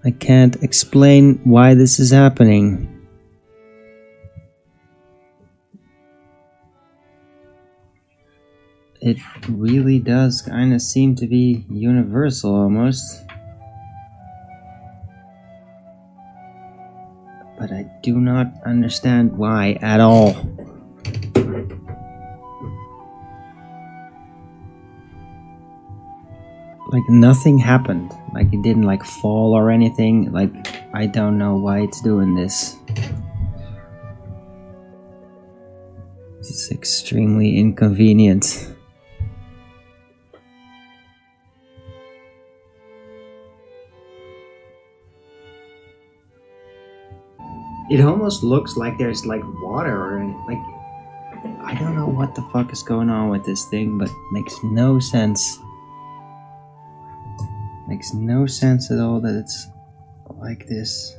I can't explain why this is happening. It really does kind of seem to be universal almost. But I do not understand why at all. Like nothing happened. Like it didn't like fall or anything. Like I don't know why it's doing this. This is extremely inconvenient. It almost looks like there's like water or like I don't know what the fuck is going on with this thing, but it makes no sense. Makes no sense at all that it's like this.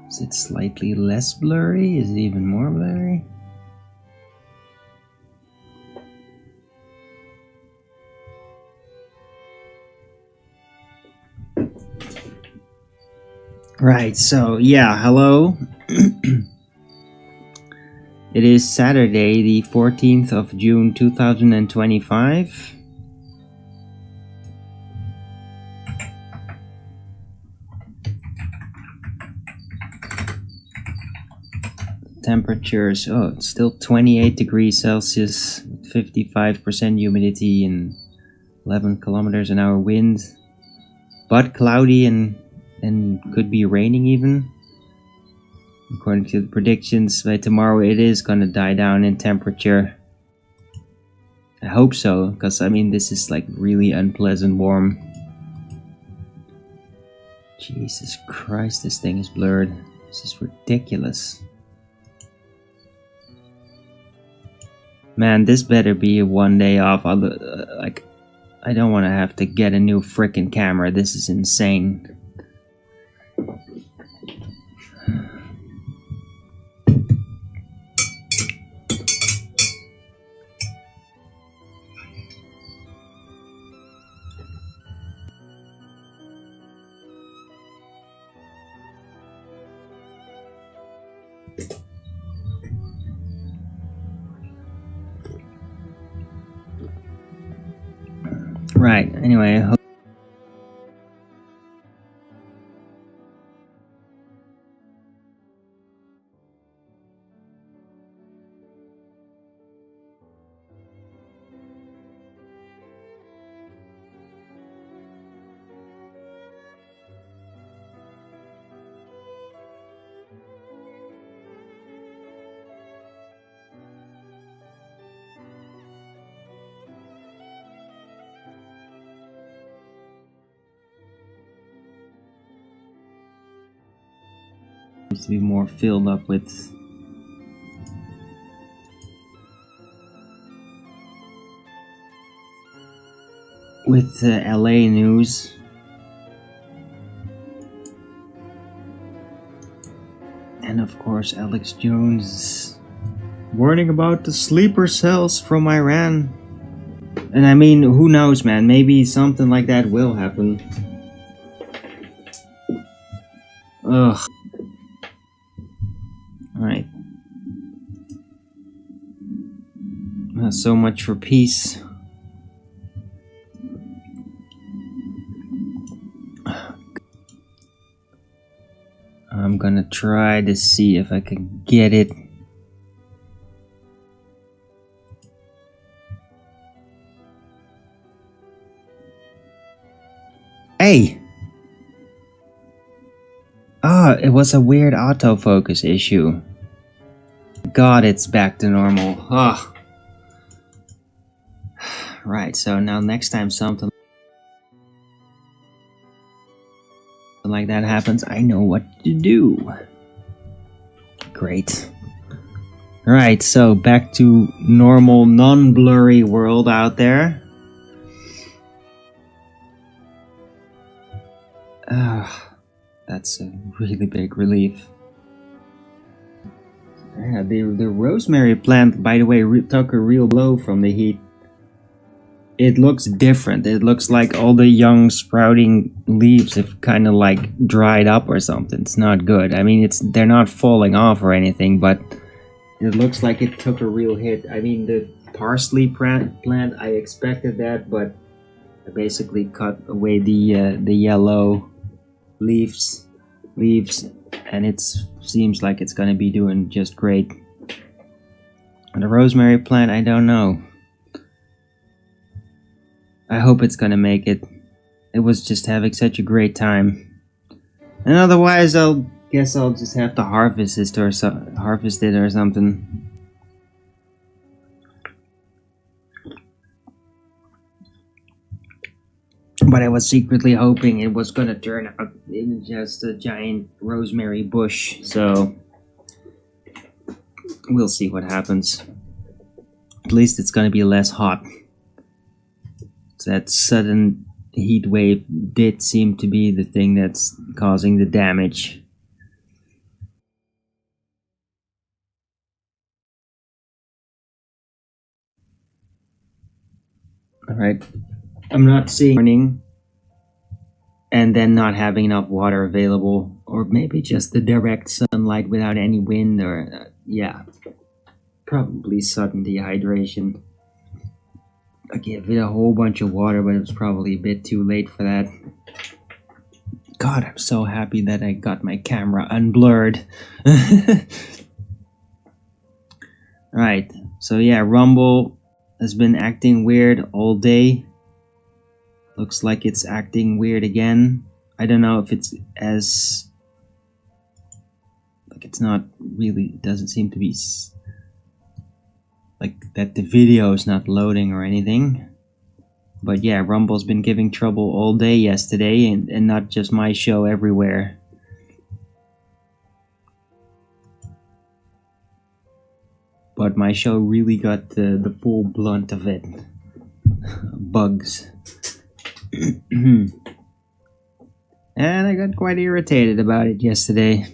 Is it slightly less blurry? Is it even more blurry? Right, so yeah, hello. It is Saturday, the 14th of June 2025. Temperatures, oh, it's still 28 degrees Celsius, 55% humidity and 11 kilometers an hour wind, but cloudy and could be raining even. According to the predictions, by tomorrow it is gonna die down in temperature. I hope so, because I mean this is like really unpleasant warm. Jesus Christ, this thing is blurred. This is ridiculous. Man, this better be a one day off. Like, I don't want to have to get a new frickin' camera. This is insane. Right, anyway, I hope to be more filled up with LA news. And of course Alex Jones warning about the sleeper cells from Iran. And I mean, who knows, man, maybe something like that will happen. Ugh. Alright. So much for peace. I'm gonna try to see if I can get it. Hey! Ah, it was a weird autofocus issue. God, it's back to normal. Ugh. Right, so now next time something like that happens, I know what to do. Great. Right, so back to normal, non-blurry world out there. That's a really big relief. Yeah, the rosemary plant, by the way, took a real blow from the heat. It looks different. It looks like all the young sprouting leaves have kind of like dried up or something. It's not good. I mean, they're not falling off or anything, but it looks like it took a real hit. I mean, the parsley plant, I expected that, but I basically cut away the yellow leaves, and it seems like it's gonna be doing just great. And the rosemary plant, I don't know. I hope it's gonna make it. It was just having such a great time. And otherwise, guess I'll just have to harvest it or something. But I was secretly hoping it was gonna turn out in just a giant rosemary bush, so we'll see what happens. At least it's gonna be less hot. That sudden heat wave did seem to be the thing that's causing the damage. Alright, I'm not seeing morning and then not having enough water available, or maybe just the direct sunlight without any wind, or yeah, probably sudden dehydration. I gave it a whole bunch of water, but it was probably a bit too late for that. God, I'm so happy that I got my camera unblurred. Right, so yeah, Rumble has been acting weird all day. Looks like it's acting weird again. I don't know if it's as... like, it's not really... it doesn't seem to be... like that the video is not loading or anything. But yeah, Rumble's been giving trouble all day yesterday, and not just my show, everywhere. But my show really got the full blunt of it. Bugs. And I got quite irritated about it yesterday.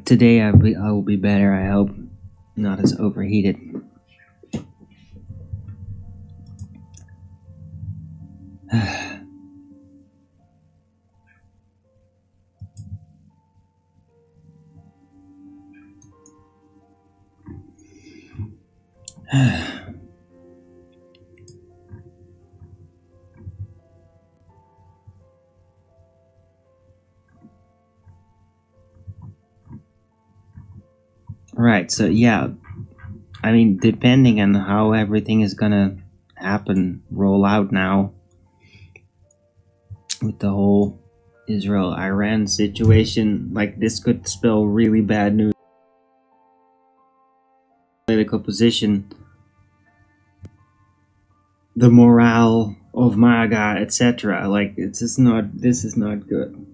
Today I will be better, I hope. Not as overheated. Right, so yeah, I mean, depending on how everything is gonna roll out now, with the whole Israel-Iran situation, like, this could spell really bad news. Political position, the morale of MAGA, etc. Like, this is not good.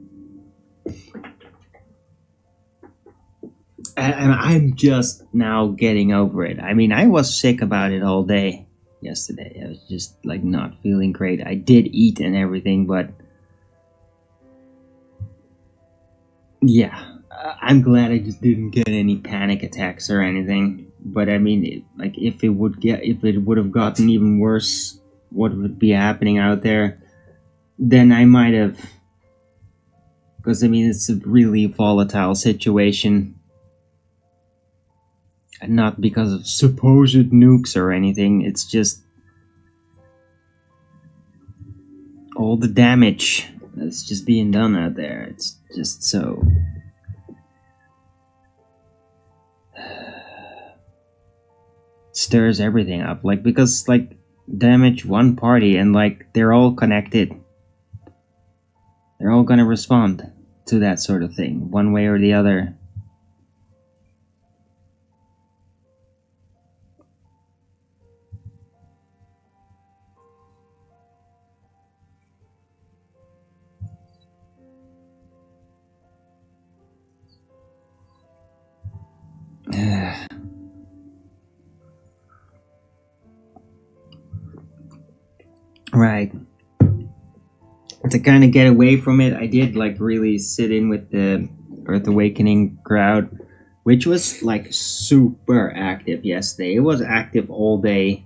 And I'm just now getting over it. I mean, I was sick about it all day yesterday. I was just, like, not feeling great. I did eat and everything, but yeah, I'm glad I just didn't get any panic attacks or anything. But I mean, like, if it would have gotten even worse, what would be happening out there, then I might have, because I mean, it's a really volatile situation. And not because of supposed nukes or anything, it's just all the damage that's just being done out there. It's just so... stirs everything up, like, because, like, damage one party and, like, they're all connected. They're all gonna respond to that sort of thing, one way or the other. Right. To kind of get away from it, I did like really sit in with the Earth Awakening crowd, which was like super active yesterday. It was active all day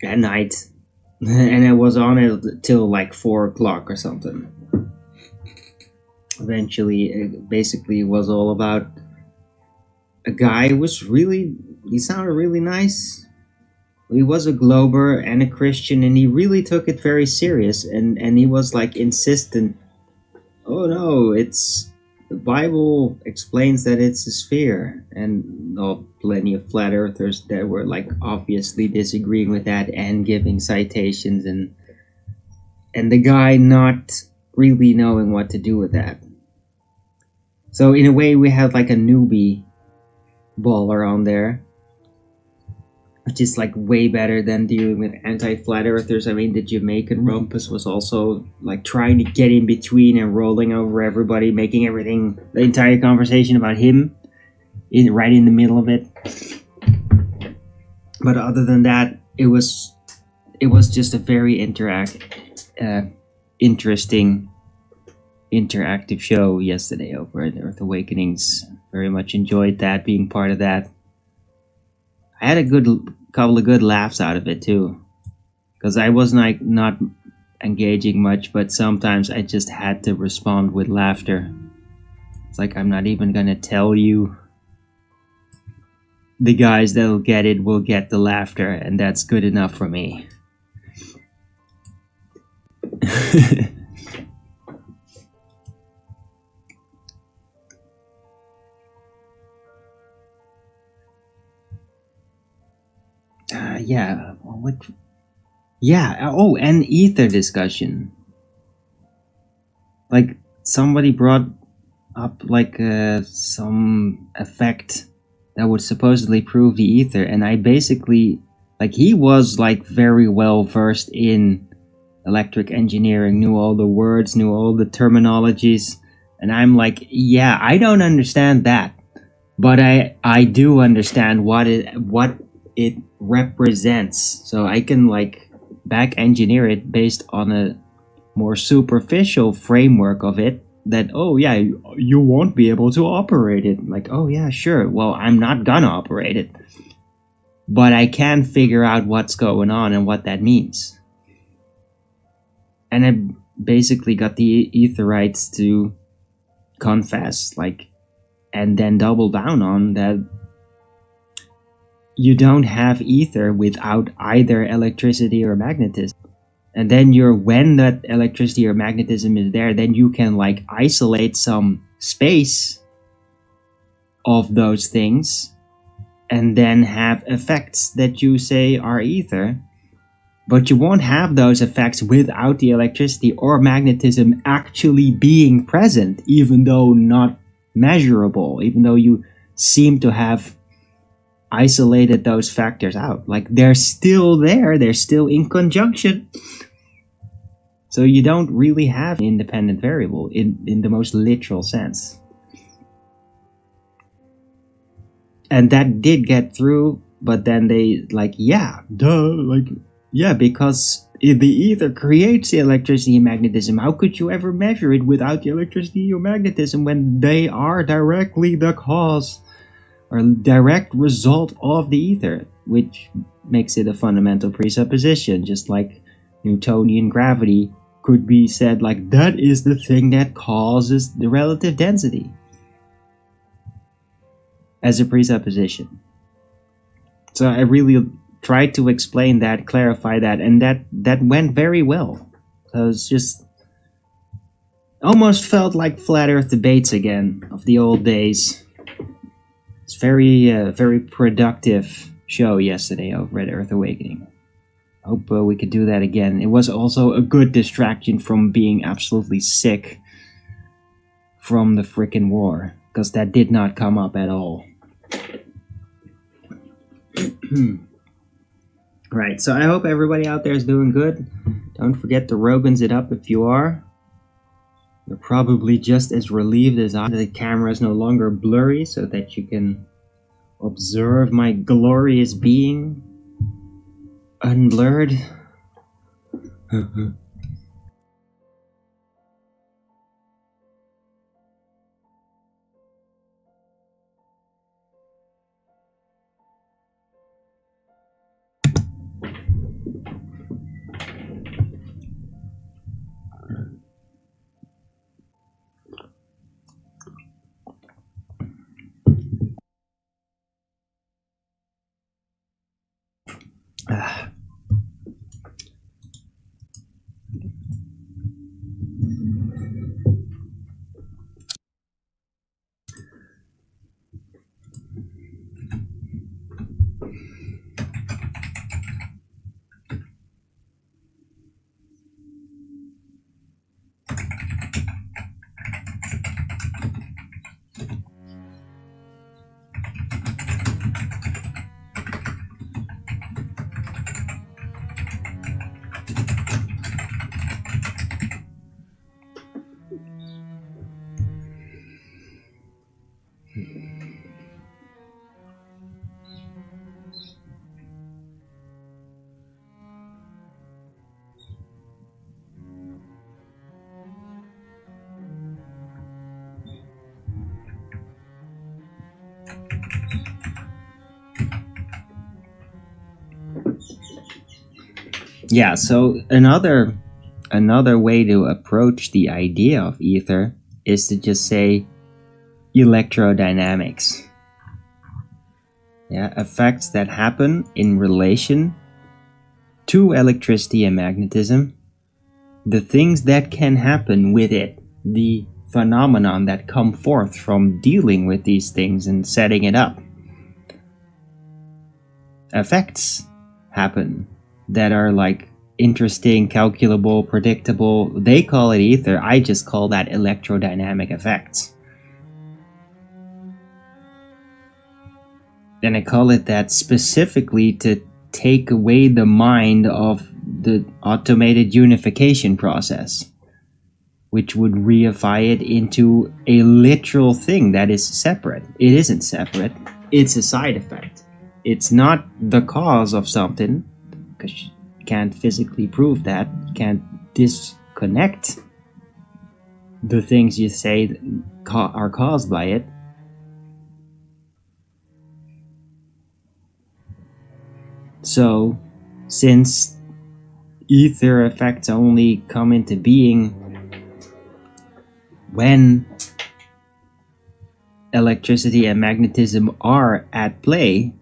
and night, and it was on it till like 4 o'clock or something. Eventually, it basically was all about a guy who was really, he sounded really nice. He was a Glober and a Christian, and he really took it very serious, and he was like insistent, oh no, it's, the Bible explains that it's a sphere, and plenty of flat earthers that were like obviously disagreeing with that and giving citations, and the guy not really knowing what to do with that. So in a way we had like a newbie baller on there, which is like way better than dealing with anti-flat earthers. I mean, the Jamaican rumpus was also like trying to get in between and rolling over everybody, making everything, the entire conversation about him, right in the middle of it. But other than that, it was just a very interesting, interactive show yesterday over at Earth Awakenings. Very much enjoyed that, being part of that. I had a couple of good laughs out of it too, because I was like not engaging much, but sometimes I just had to respond with laughter. It's like, I'm not even gonna tell you. The guys that'll get it will get the laughter, and that's good enough for me. And ether discussion. Like, somebody brought up like some effect that would supposedly prove the ether, and I basically, like, he was like very well versed in electric engineering, knew all the words, knew all the terminologies, and I'm like, yeah, I don't understand that, but I do understand what it represents, so I can like back engineer it based on a more superficial framework of it, that, oh yeah, you won't be able to operate it. Like, oh yeah, sure, well, I'm not gonna operate it, but I can figure out what's going on and what that means. And I basically got the etherites to confess, like, and then double down on that you don't have ether without either electricity or magnetism. And then when that electricity or magnetism is there, then you can like isolate some space of those things and then have effects that you say are ether. But you won't have those effects without the electricity or magnetism actually being present, even though not measurable, even though you seem to have isolated those factors out. Like, they're still there, they're still in conjunction. So you don't really have an independent variable in the most literal sense. And that did get through, but then they like, yeah, duh, like, yeah, because the ether creates the electricity and magnetism. How could you ever measure it without the electricity or magnetism when they are directly the cause or direct result of the ether, which makes it a fundamental presupposition, just like Newtonian gravity could be said like that is the thing that causes the relative density as a presupposition. So I really tried to explain that, clarify that, and that went very well. So it's just almost felt like flat earth debates again of the old days. It's very productive show yesterday over at Earth Awakening. Hope we could do that again. It was also a good distraction from being absolutely sick from the frickin' war, because that did not come up at all. Right, so I hope everybody out there is doing good. Don't forget to Rogan's it up if you are. You're probably just as relieved as I that the camera is no longer blurry, so that you can observe my glorious being unblurred Yeah, so another way to approach the idea of ether is to just say electrodynamics. Yeah, effects that happen in relation to electricity and magnetism, the things that can happen with it, the phenomenon that come forth from dealing with these things and setting it up. Effects happen that are like interesting, calculable, predictable. They call it ether. I just call that electrodynamic effects. And I call it that specifically to take away the mind of the automated unification process, which would reify it into a literal thing that is separate. It isn't separate. It's a side effect. It's not the cause of something, because you can't physically prove that. You can't disconnect the things you say are caused by it. So, since ether effects only come into being when electricity and magnetism are at play,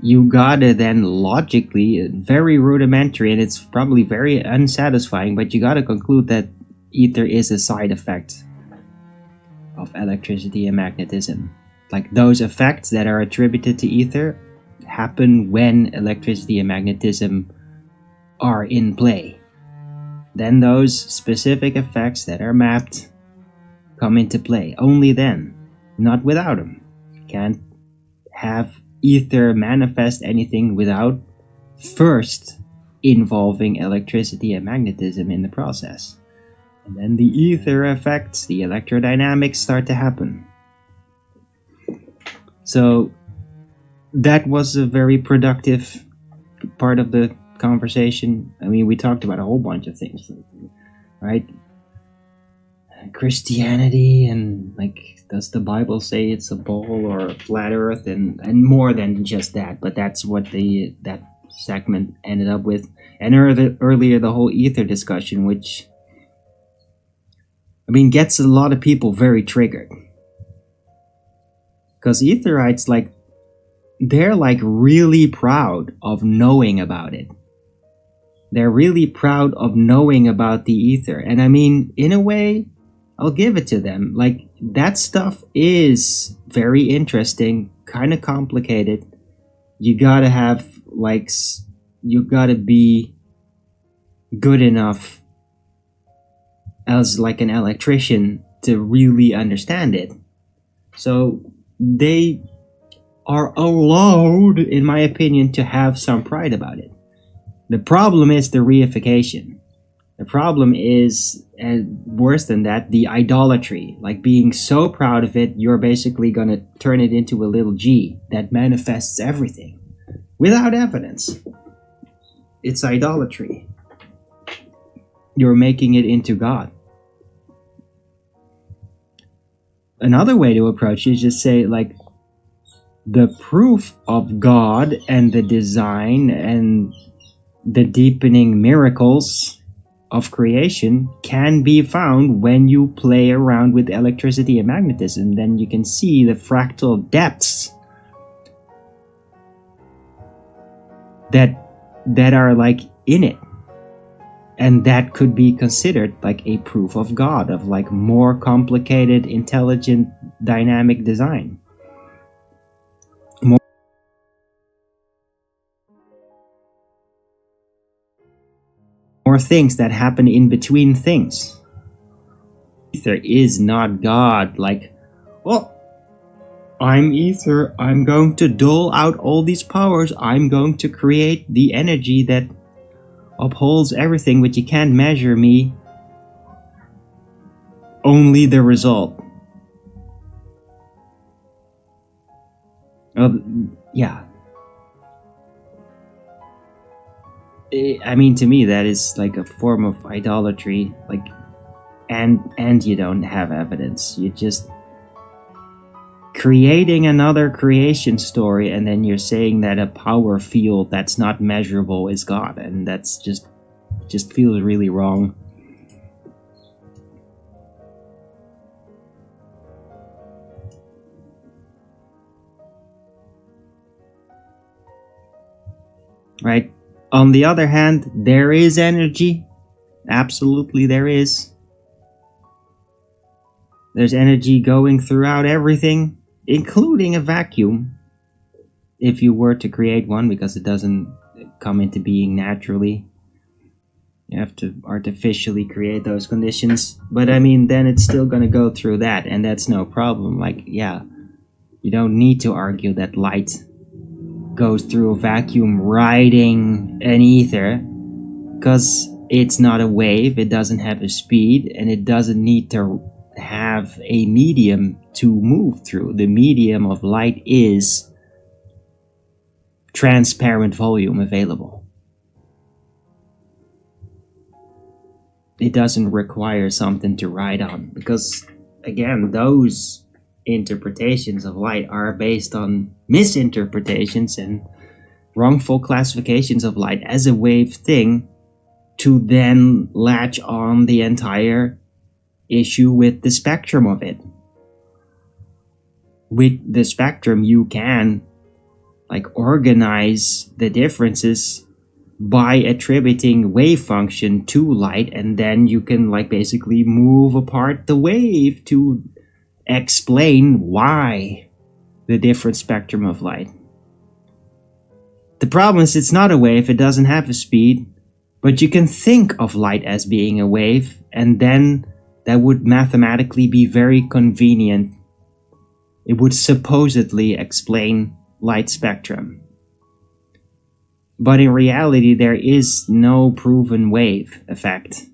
you gotta then logically, very rudimentary, and it's probably very unsatisfying, but you gotta conclude that ether is a side effect of electricity and magnetism. Like, those effects that are attributed to ether happen when electricity and magnetism are in play. Then those specific effects that are mapped come into play. Only then, not without them. You can't have ether manifest anything without first involving electricity and magnetism in the process. And then the ether effects, the electrodynamics, start to happen. So that was a very productive part of the conversation. I mean, we talked about a whole bunch of things, right? Christianity, and like, does the Bible say it's a ball or a flat earth, and more than just that, but that's what that segment ended up with. And earlier the whole ether discussion, which, I mean, gets a lot of people very triggered, because etherites, like, they're like really proud of knowing about it. They're really proud of knowing about the ether. And I mean, in a way, I'll give it to them. Like, that stuff is very interesting, kind of complicated. You gotta have, like, you gotta be good enough as like an electrician to really understand it. So they are allowed, in my opinion, to have some pride about it. The problem is the reification. The problem is, worse than that, the idolatry. Like, being so proud of it, you're basically gonna turn it into a little G that manifests everything without evidence. It's idolatry. you're making it into God. Another way to approach it is just say, like, the proof of God and the design and the deepening miracles of creation can be found when you play around with electricity and magnetism. Then you can see the fractal depths that are like in it, and that could be considered like a proof of God, of like more complicated, intelligent, dynamic design. More things that happen in between things. Ether is not God, like, oh, I'm ether, I'm going to dole out all these powers, I'm going to create the energy that upholds everything, but you can't measure me, only the result. Yeah. I mean, to me, that is like a form of idolatry, like, and you don't have evidence. You're just creating another creation story, and then you're saying that a power field that's not measurable is God, and that's just feels really wrong. Right? On the other hand, there is energy. Absolutely there is. There's energy going throughout everything, including a vacuum, if you were to create one, because it doesn't come into being naturally. You have to artificially create those conditions. But I mean, then it's still going to go through that, and that's no problem. Like, yeah, you don't need to argue that light goes through a vacuum riding an ether, because it's not a wave, it doesn't have a speed, and it doesn't need to have a medium to move through. The medium of light is transparent volume available. It doesn't require something to ride on, because again, those interpretations of light are based on misinterpretations and wrongful classifications of light as a wave thing, to then latch on the entire issue with the spectrum of it. With the spectrum, you can like organize the differences by attributing wave function to light, and then you can like basically move apart the wave to explain why the different spectrum of light. The problem is it's not a wave, it doesn't have a speed, but you can think of light as being a wave, and then that would mathematically be very convenient. It would supposedly explain light spectrum. But in reality, there is no proven wave effect.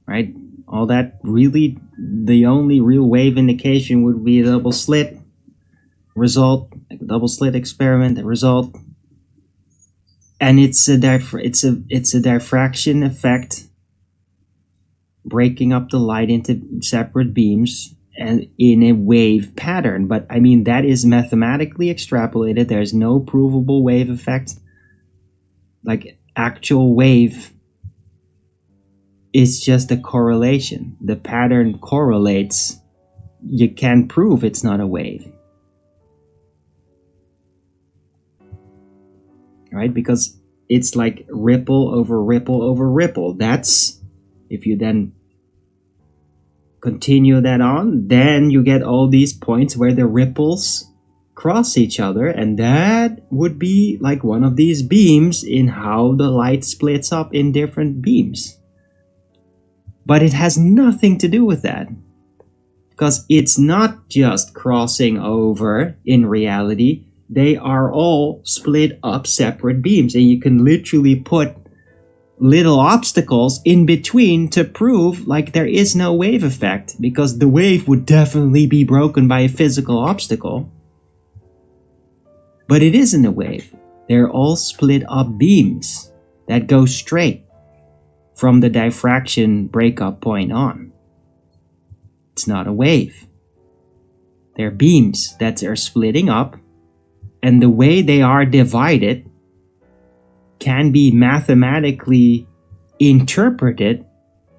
Right? All that really, the only real wave indication would be a double slit result, like a double slit experiment, a result. And it's a diffraction effect, breaking up the light into separate beams and in a wave pattern. But I mean, that is mathematically extrapolated. There's no provable wave effect. Like actual wave is just a correlation. The pattern correlates. You can prove it's not a wave. Right? Because it's like ripple over ripple over ripple. That's, if you then continue that on, then you get all these points where the ripples cross each other, and that would be like one of these beams in how the light splits up in different beams. But it has nothing to do with that, because it's not just crossing over in reality. They are all split up separate beams, and you can literally put little obstacles in between to prove like there is no wave effect, because the wave would definitely be broken by a physical obstacle. But it isn't a wave. They're all split up beams that go straight from the diffraction breakup point on. It's not a wave. They're beams that are splitting up, and the way they are divided can be mathematically interpreted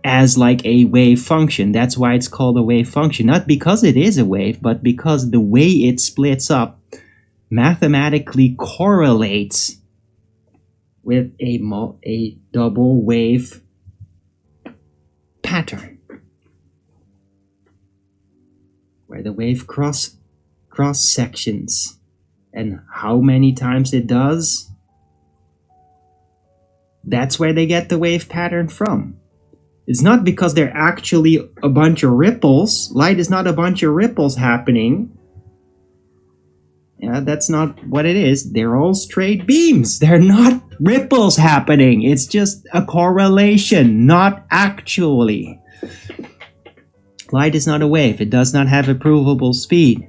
as like a wave function. That's why it's called a wave function. Not because it is a wave, but because the way it splits up mathematically correlates with a double wave pattern, where the wave cross sections, and how many times it does, that's where they get the wave pattern from. It's not because they're actually a bunch of ripples. Light is not a bunch of ripples happening. Yeah, that's not what it is. They're all straight beams. They're not ripples happening. It's just a correlation, not actually. Light is not a wave. It does not have a provable speed.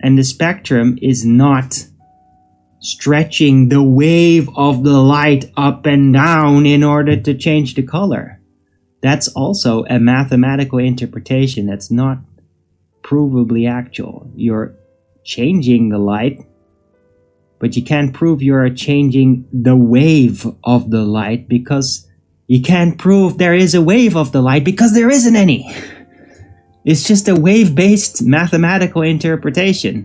And the spectrum is not stretching the wave of the light up and down in order to change the color. That's also a mathematical interpretation that's not provably actual. You're changing the light, but you can't prove you're changing the wave of the light, because you can't prove there is a wave of the light, because there isn't any. It's just a wave-based mathematical interpretation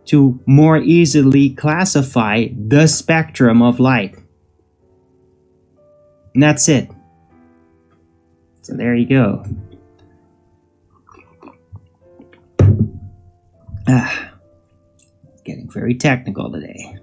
to more easily classify the spectrum of light. And that's it. So there you go. Getting very technical today.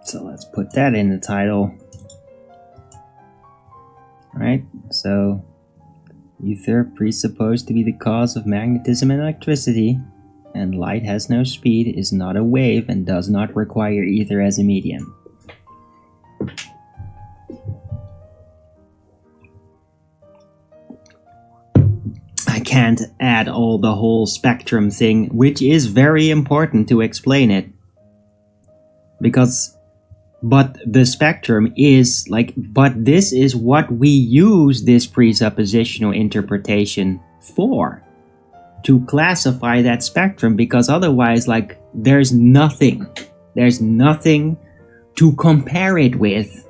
So let's put that in the title. Alright, so ether presupposed to be the cause of magnetism and electricity, and light has no speed, is not a wave, and does not require ether as a medium. I can't add all the whole spectrum thing, which is very important to explain it. But the spectrum is like, but this is what we use this presuppositional interpretation for, to classify that spectrum, because otherwise, like, there's nothing to compare it with.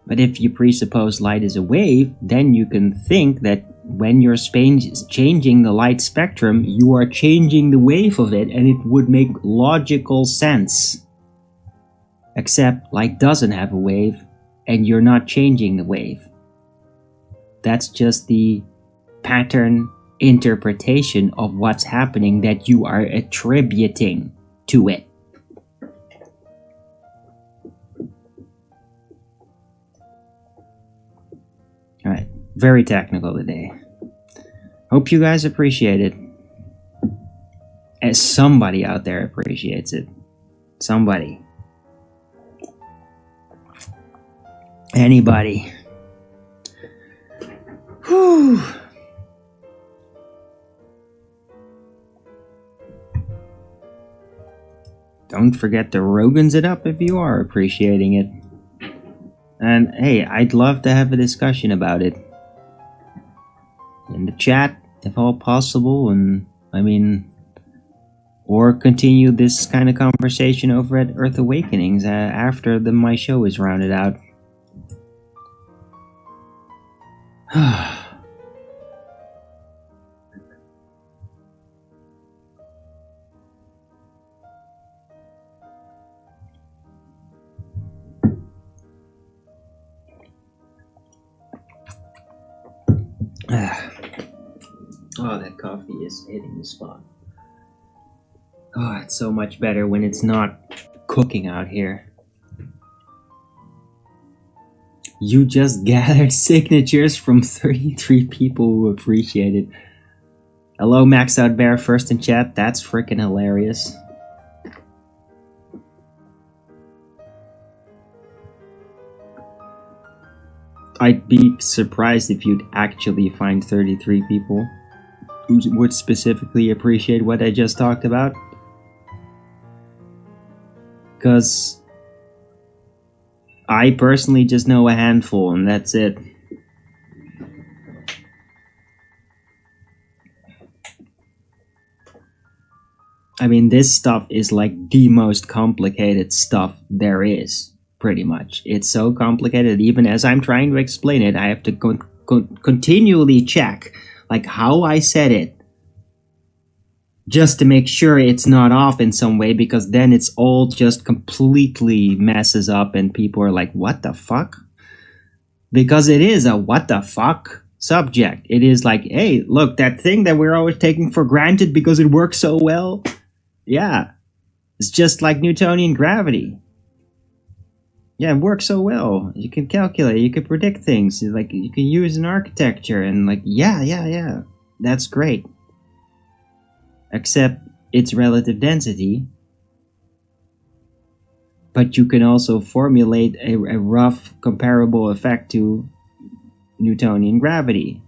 But if you presuppose light is a wave, then you can think that when you're changing the light spectrum, you are changing the wave of it, and it would make logical sense. Except light doesn't have a wave, and you're not changing the wave. That's just the pattern interpretation of what's happening that you are attributing to it. Alright, very technical today. Hope you guys appreciate it. And somebody out there appreciates it. Somebody. Anybody. Whew. Don't forget to Rogan's it up if you are appreciating it. And hey, I'd love to have a discussion about it in the chat, if all possible, and or continue this kind of conversation over at Earth Awakenings after my show is rounded out. Oh, that coffee is hitting the spot. Oh, it's so much better when it's not cooking out here. You just gathered signatures from 33 people who appreciate it. Hello, Maxed Out Bear, first in chat. That's freaking hilarious. I'd be surprised if you'd actually find 33 people who would specifically appreciate what I just talked about. Because I personally just know a handful, and that's it. I mean, this stuff is like the most complicated stuff there is, pretty much. It's so complicated, even as I'm trying to explain it, I have to continually check, like, how I said it, just to make sure it's not off in some way, because then it's all just completely messes up and people are like, what the fuck? Because it is a what the fuck subject. It is like, hey, look, that thing that we're always taking for granted because it works so well. Yeah, it's just like Newtonian gravity. Yeah, it works so well. You can calculate, you can predict things, like you can use in architecture, and like, yeah, that's great. Except it's relative density. But you can also formulate a rough comparable effect to Newtonian gravity.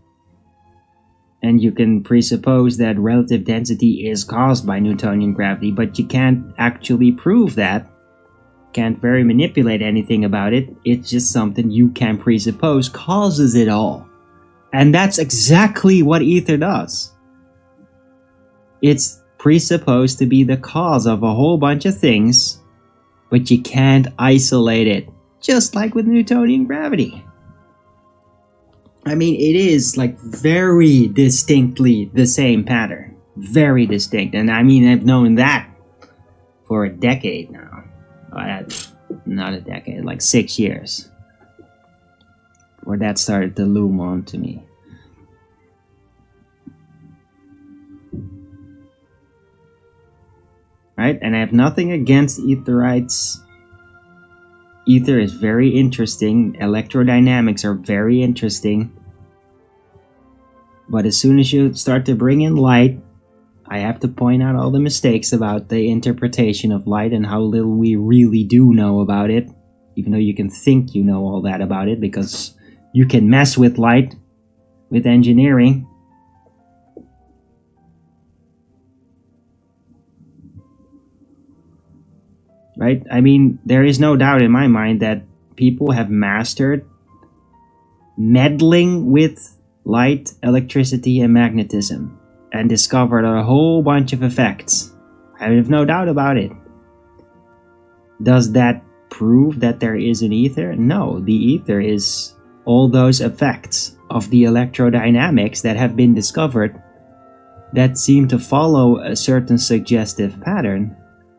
And you can presuppose that relative density is caused by Newtonian gravity, but you can't actually prove that. Can't very manipulate anything about it. It's just something you can presuppose causes it all. And that's exactly what ether does. It's presupposed to be the cause of a whole bunch of things, but you can't isolate it, just like with Newtonian gravity. I mean, it is like very distinctly the same pattern. Very distinct. And I mean, I've known that for a decade now. Not a decade, like 6 years. Where that started to loom on to me. Right? And I have nothing against etherites. Ether is very interesting. Electrodynamics are very interesting. But as soon as you start to bring in light, I have to point out all the mistakes about the interpretation of light and how little we really do know about it. Even though you can think you know all that about it, because you can mess with light with engineering. Right? I mean, there is no doubt in my mind that people have mastered meddling with light, electricity, and magnetism and discovered a whole bunch of effects. I have no doubt about it. Does that prove that there is an ether? No, the ether is all those effects of the electrodynamics that have been discovered that seem to follow a certain suggestive pattern,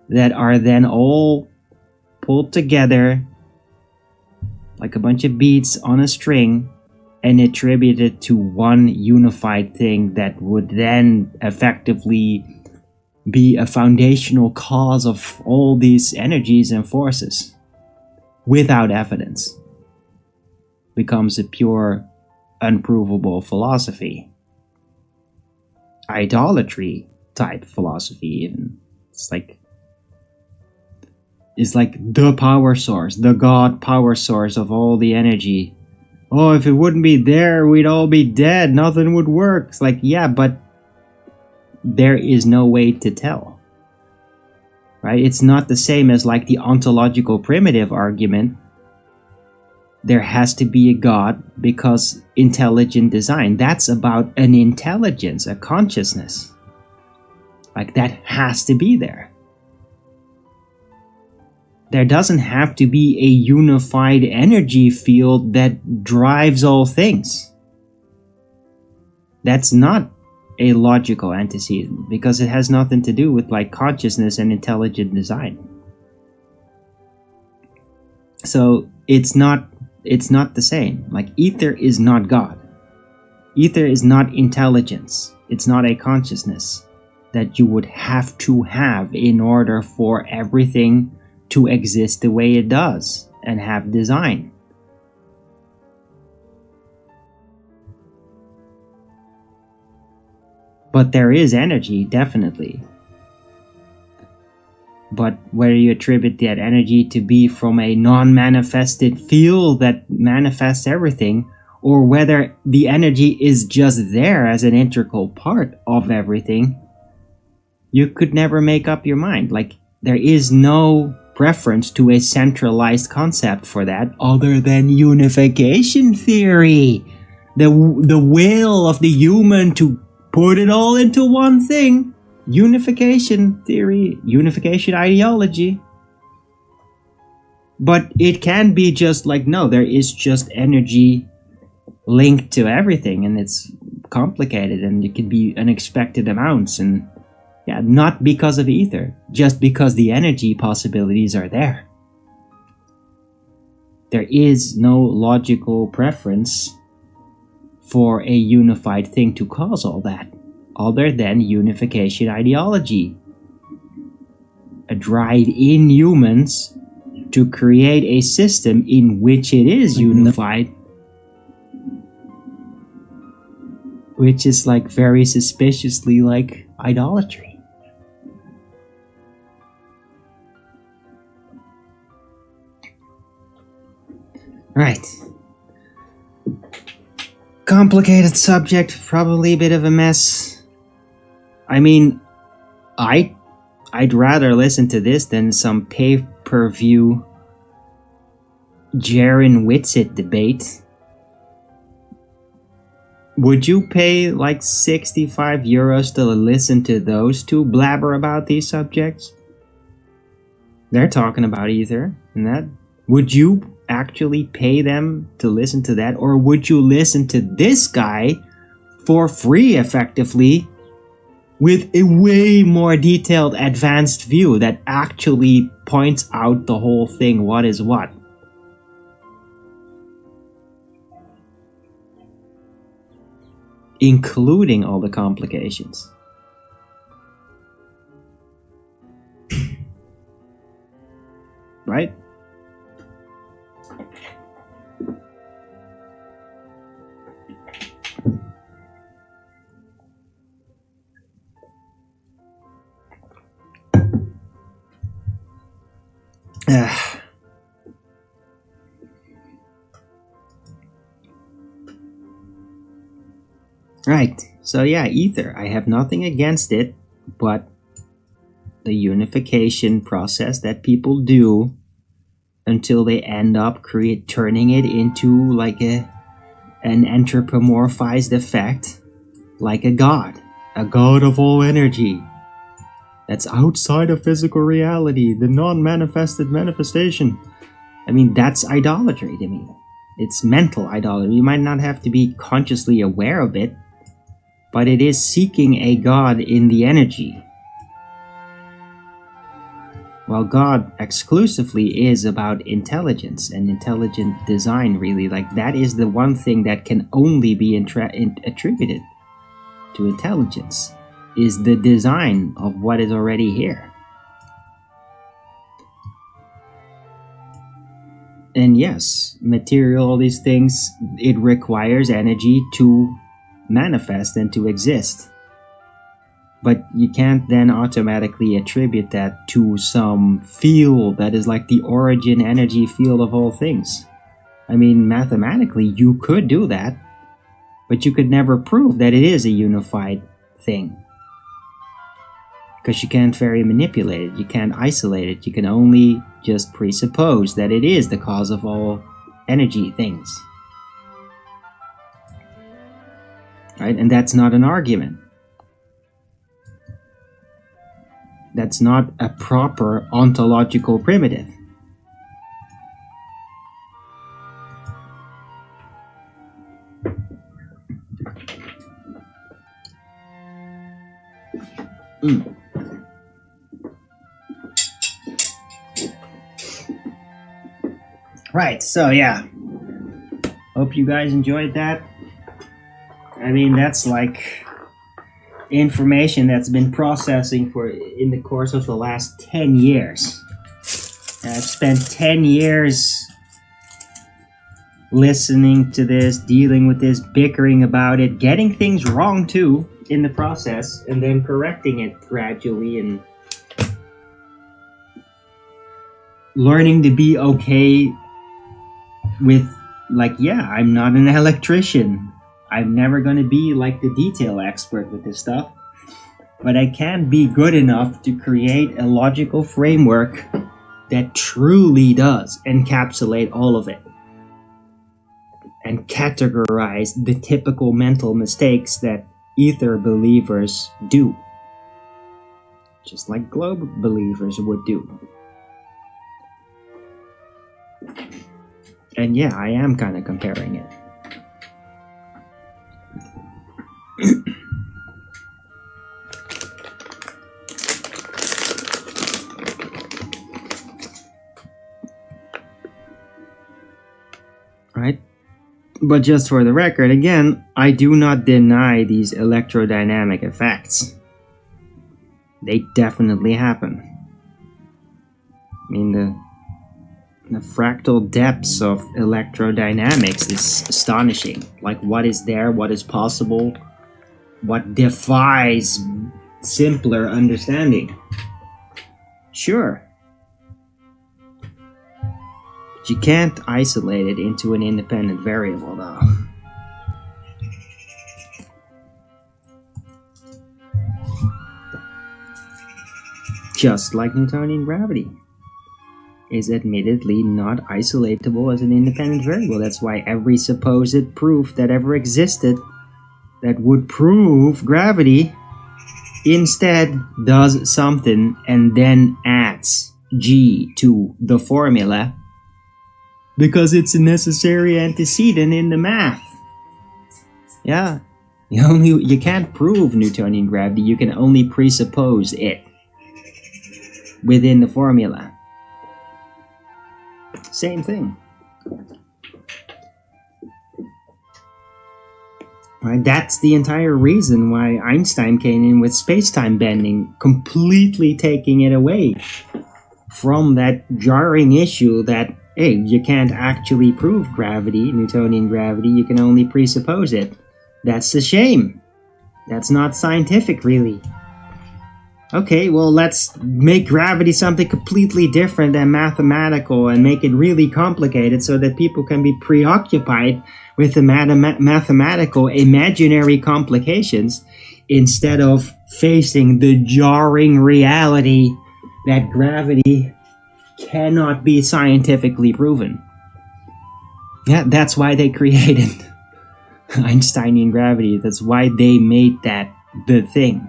that are then all pulled together like a bunch of beads on a string and attributed to one unified thing that would then effectively be a foundational cause of all these energies and forces without evidence. Becomes a pure, unprovable philosophy. Idolatry type philosophy even. It's like the power source, the God power source of all the energy. Oh, if it wouldn't be there, we'd all be dead. Nothing would work. It's like, yeah, but there is no way to tell. Right? It's not the same as like the ontological primitive argument. There has to be a God because intelligent design. That's about an intelligence, a consciousness. Like that has to be there. There doesn't have to be a unified energy field that drives all things. That's not a logical antecedent because it has nothing to do with like consciousness and intelligent design. So it's not the same. Like ether is not God. Ether is not intelligence. It's not a consciousness that you would have to have in order for everything to exist the way it does and have design. But there is energy, definitely. But whether you attribute that energy to be from a non-manifested field that manifests everything, or whether the energy is just there as an integral part of everything, you could never make up your mind. Like, there is no preference to a centralized concept for that other than unification theory. The will of the human to put it all into one thing. Unification theory, unification ideology. But it can be just like, no, there is just energy linked to everything, and it's complicated, and it can be unexpected amounts, and yeah, not because of ether, just because the energy possibilities are there. There is no logical preference for a unified thing to cause all that, other than unification ideology. A drive in humans to create a system in which it is unified, which is like very suspiciously like idolatry. Right. Complicated subject, probably a bit of a mess. I mean, I'd rather listen to this than some pay-per-view Jaren Witsit debate. Would you pay like 65 euros to listen to those two blabber about these subjects? They're talking about ether and that. Would you actually pay them to listen to that, or would you listen to this guy for free effectively with a way more detailed advanced view that actually points out the whole thing, what is what? Including all the complications. Right? Right, so yeah, ether. I have nothing against it, but the unification process that people do until they end up turning it into like an anthropomorphized effect, like a god of all energy. That's outside of physical reality, the non-manifested manifestation. I mean, that's idolatry to me. It's mental idolatry. You might not have to be consciously aware of it, but it is seeking a god in the energy. While God exclusively is about intelligence and intelligent design, really, like that is the one thing that can only be attributed to intelligence, is the design of what is already here. And yes, material, all these things, it requires energy to manifest and to exist. But you can't then automatically attribute that to some field that is like the origin energy field of all things. I mean, mathematically, you could do that, but you could never prove that it is a unified thing. Because you can't very manipulate it, you can't isolate it, you can only just presuppose that it is the cause of all energy things. Right? And that's not an argument. That's not a proper ontological primitive. Right, so yeah. Hope you guys enjoyed that. I mean, that's like information that's been processing for in the course of the last 10 years. And I've spent 10 years listening to this, dealing with this, bickering about it, getting things wrong too in the process, and then correcting it gradually and learning to be okay with, like, yeah, I'm not an electrician. I'm never going to be like the detail expert with this stuff, but I can be good enough to create a logical framework that truly does encapsulate all of it and categorize the typical mental mistakes that ether believers do, just like globe believers would do. And yeah, I am kind of comparing it. Right? But just for the record, again, I do not deny these electrodynamic effects. They definitely happen. I mean, the fractal depths of electrodynamics is astonishing. Like, what is there, what is possible, what defies simpler understanding. Sure. But you can't isolate it into an independent variable, though. Just like Newtonian gravity is admittedly not isolatable as an independent variable. That's why every supposed proof that ever existed that would prove gravity instead does something and then adds G to the formula because it's a necessary antecedent in the math. Yeah, you can't prove Newtonian gravity, you can only presuppose it within the formula. Same thing. Right? That's the entire reason why Einstein came in with space-time bending, completely taking it away from that jarring issue that, hey, you can't actually prove gravity, Newtonian gravity, you can only presuppose it. That's a shame. That's not scientific, really. Okay, well, let's make gravity something completely different and mathematical and make it really complicated so that people can be preoccupied with the mathematical imaginary complications instead of facing the jarring reality that gravity cannot be scientifically proven. Yeah, that's why they created Einsteinian gravity. That's why they made that the thing.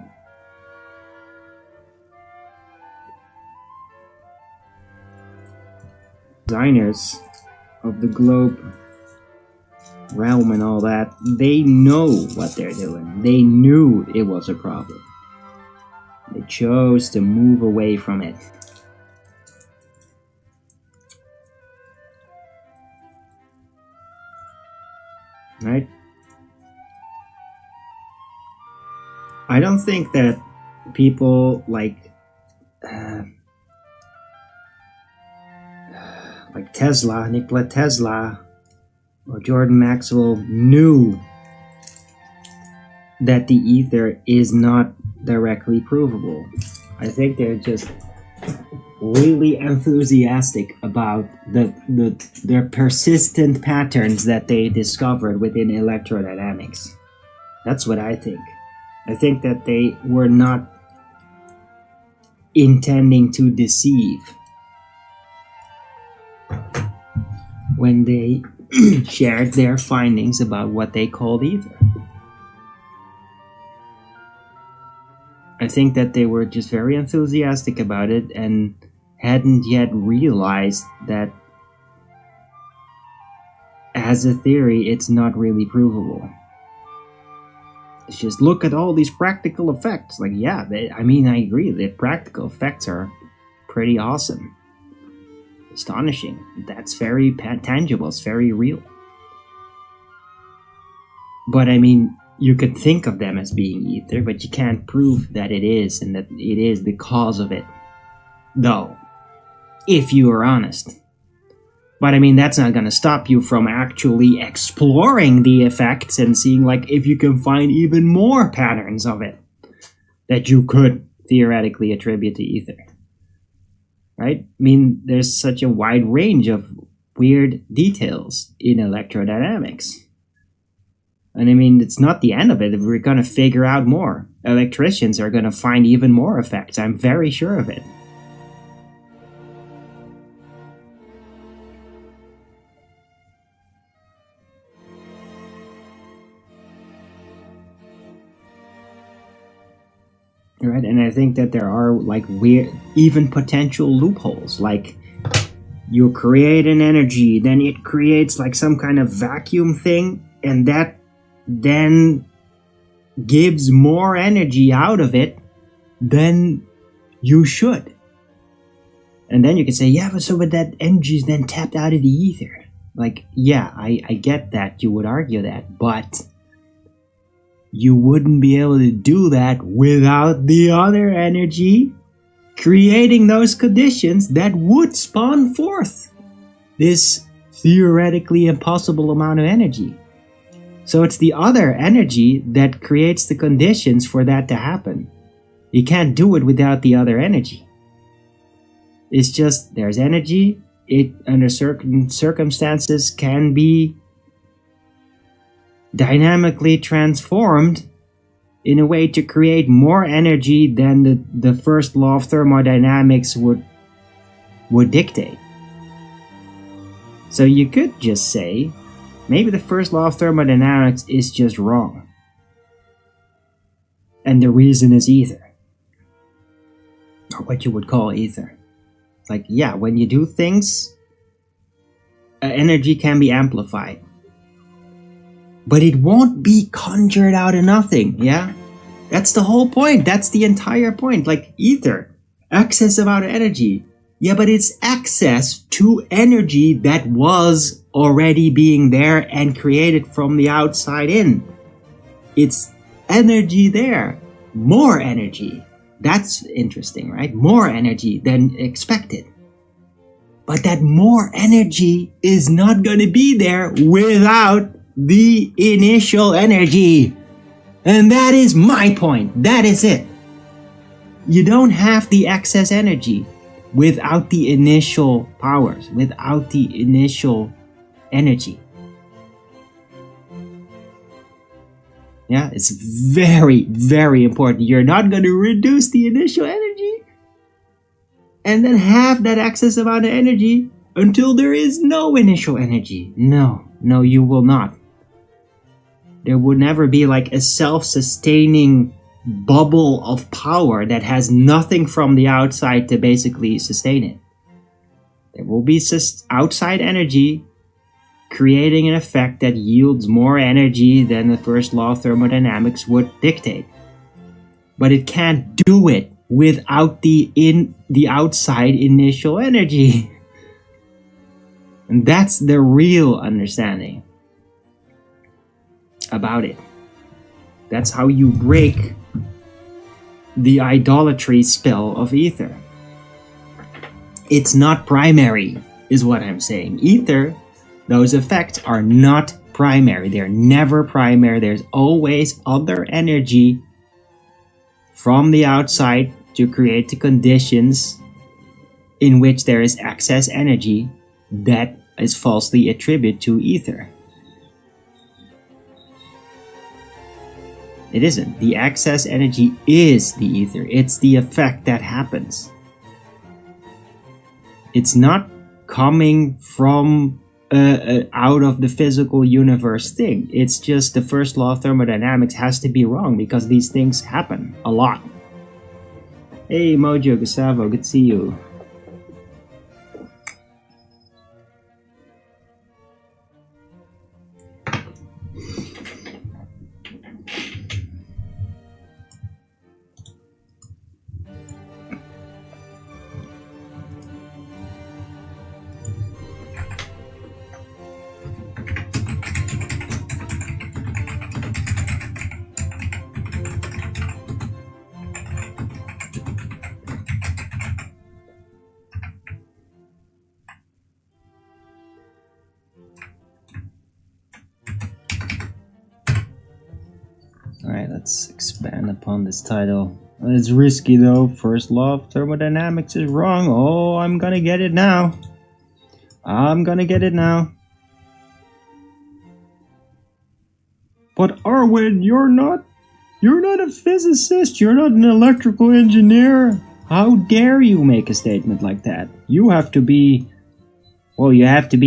Designers of the globe realm and all that, they know what they're doing. They knew it was a problem. They chose to move away from it. Right? I don't think that people like Tesla, Nikola Tesla, or Jordan Maxwell knew that the ether is not directly provable. I think they're just really enthusiastic about their persistent patterns that they discovered within electrodynamics. That's what I think. I think that they were not intending to deceive when they shared their findings about what they called ether. I think that they were just very enthusiastic about it and hadn't yet realized that as a theory it's not really provable. It's just look at all these practical effects. Like, yeah, I agree, the practical effects are pretty awesome. Astonishing. That's very tangible. It's very real. But you could think of them as being ether, but you can't prove that it is and that it is the cause of it. Though, if you are honest. But I mean, that's not going to stop you from actually exploring the effects and seeing like if you can find even more patterns of it that you could theoretically attribute to ether. Right? I mean, there's such a wide range of weird details in electrodynamics. And I mean, it's not the end of it. We're going to figure out more. Electricians are going to find even more effects. I'm very sure of it. Right, and I think that there are like weird, even potential loopholes. Like you create an energy, then it creates like some kind of vacuum thing, and that then gives more energy out of it than you should. And then you can say, yeah, but that energy is then tapped out of the ether. Like, yeah, I get that. You would argue that, but you wouldn't be able to do that without the other energy creating those conditions that would spawn forth this theoretically impossible amount of energy. So it's the other energy that creates the conditions for that to happen. You can't do it without the other energy. It's just there's energy. It, under certain circumstances, can be dynamically transformed in a way to create more energy than the first law of thermodynamics would dictate. So you could just say, maybe the first law of thermodynamics is just wrong. And the reason is ether. Or what you would call ether. It's like, yeah, when you do things, energy can be amplified. But it won't be conjured out of nothing, yeah? That's the whole point. That's the entire point. Like ether, excess amount of energy. Yeah, but it's access to energy that was already being there and created from the outside in. It's energy there. More energy. That's interesting, right? More energy than expected. But that more energy is not going to be there without the initial energy. And that is my point. That is it. You don't have the excess energy without the initial powers, without the initial energy. Yeah, it's very, very important. You're not going to reduce the initial energy and then have that excess amount of energy until there is no initial energy. No, you will not. There would never be like a self-sustaining bubble of power that has nothing from the outside to basically sustain it. There will be outside energy creating an effect that yields more energy than the first law of thermodynamics would dictate. But it can't do it without the outside initial energy. And that's the real understanding about it. That's how you break the idolatry spell of ether. It's not primary, is what I'm saying. Ether, those effects are not primary. They're never primary. There's always other energy from the outside to create the conditions in which there is excess energy that is falsely attributed to ether. It isn't. The excess energy is the ether. It's the effect that happens. It's not coming from out of the physical universe thing. It's just the first law of thermodynamics has to be wrong because these things happen a lot. Hey Mojo, Gustavo, good to see you. Alright, let's expand upon this title. It's risky though. First law of thermodynamics is wrong. Oh, I'm gonna get it now. I'm gonna get it now. But Arwin, you're not a physicist. You're not an electrical engineer. How dare you make a statement like that? You have to be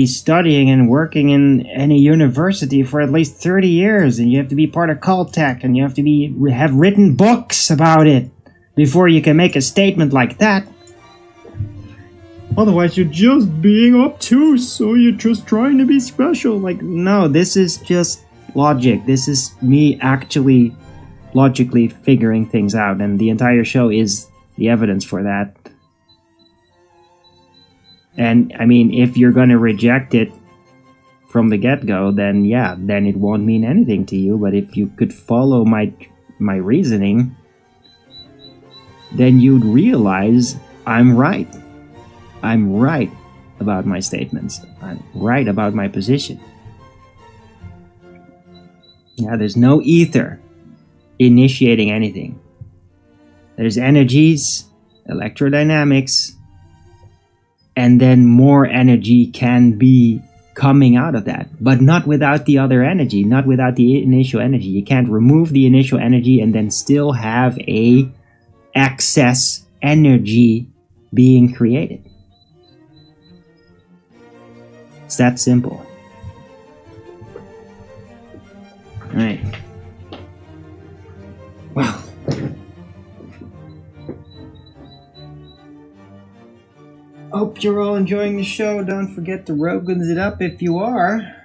studying and working in any university for at least 30 years, and you have to be part of Caltech, and you have to have written books about it before you can make a statement like that. Otherwise, you're just being obtuse, or you're just trying to be special. Like, no, this is just logic. This is me actually logically figuring things out, and the entire show is the evidence for that. And, I mean, if you're gonna reject it from the get-go, then yeah, then it won't mean anything to you. But if you could follow my reasoning, then you'd realize I'm right. I'm right about my statements. I'm right about my position. Yeah, there's no ether initiating anything. There's energies, electrodynamics, and then more energy can be coming out of that, but not without the other energy, not without the initial energy. You can't remove the initial energy and then still have a excess energy being created. It's that simple. All right. Wow. Hope you're all enjoying the show. Don't forget to Rogans it up if you are.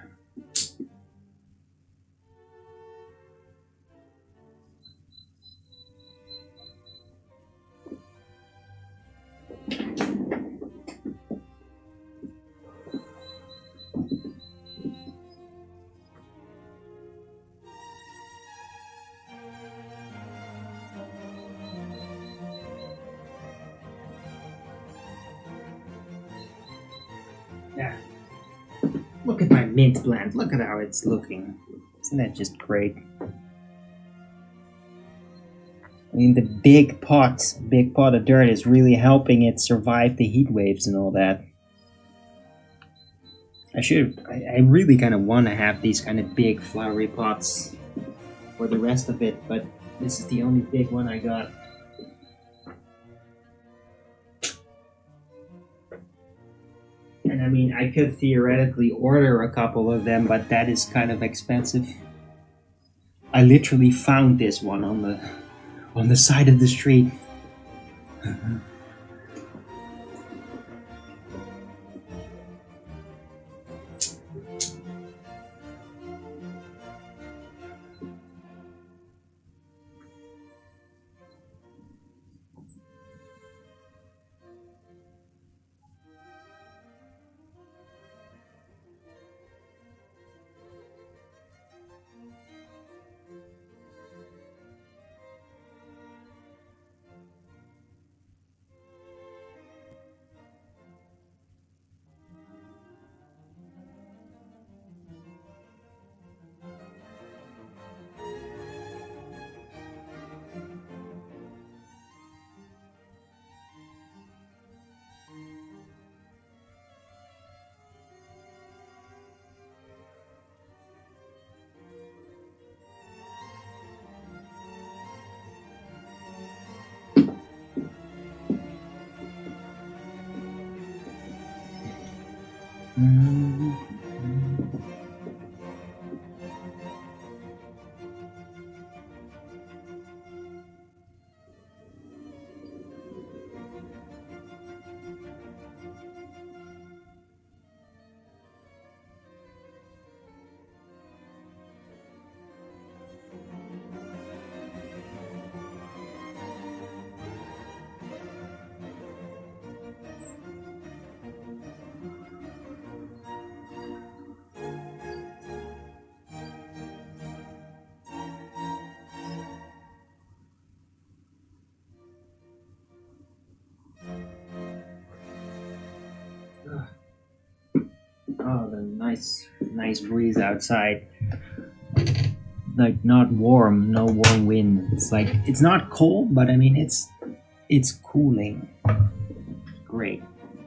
Yeah. Look at my mint plant. Look at how it's looking. Isn't that just great? I mean, the big pot of dirt is really helping it survive the heat waves and all that. I really kind of want to have these kind of big flowery pots for the rest of it, but this is the only big one I got. And I mean, I could theoretically order a couple of them, but that is kind of expensive. I literally found this one on the side of the street. Oh, the nice breeze outside. like not warm, no warm wind. It's like it's not cold, but I mean it's cooling. Great.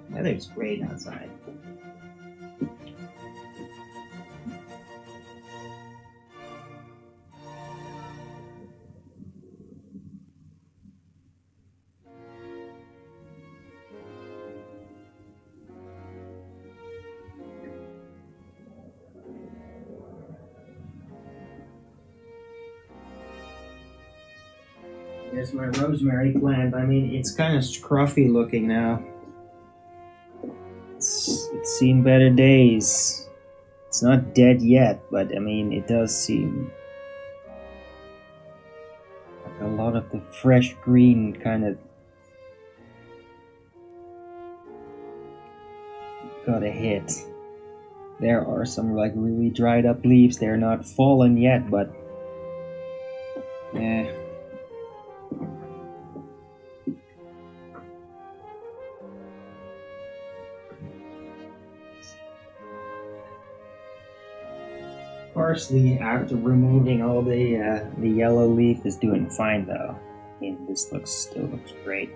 Weather's great outside. There's my rosemary plant. I mean, it's kind of scruffy looking now. It's seen better days. It's not dead yet, but I mean, it does seem like a lot of the fresh green kind of got a hit. There are some like really dried up leaves. They're not fallen yet, but yeah. Parsley, after removing all the yellow leaf, is doing fine though. I mean, this still looks great.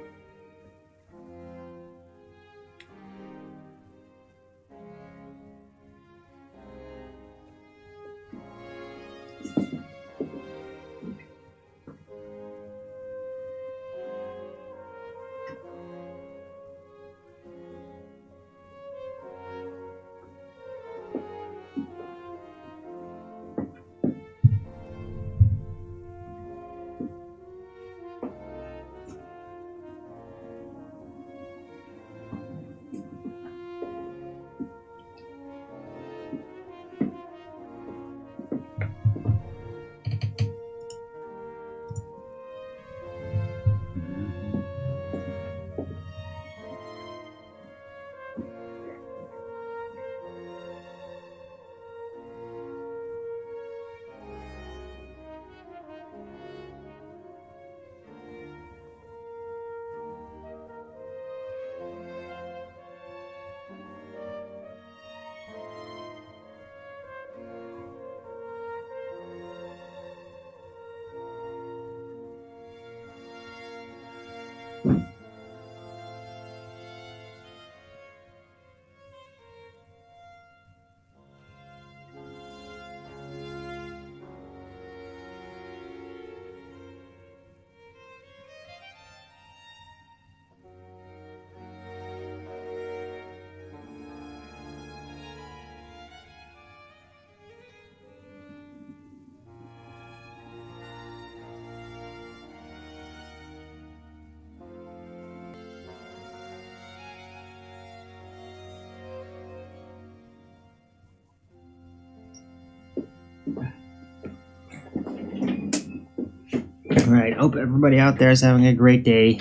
Alright, hope everybody out there is having a great day.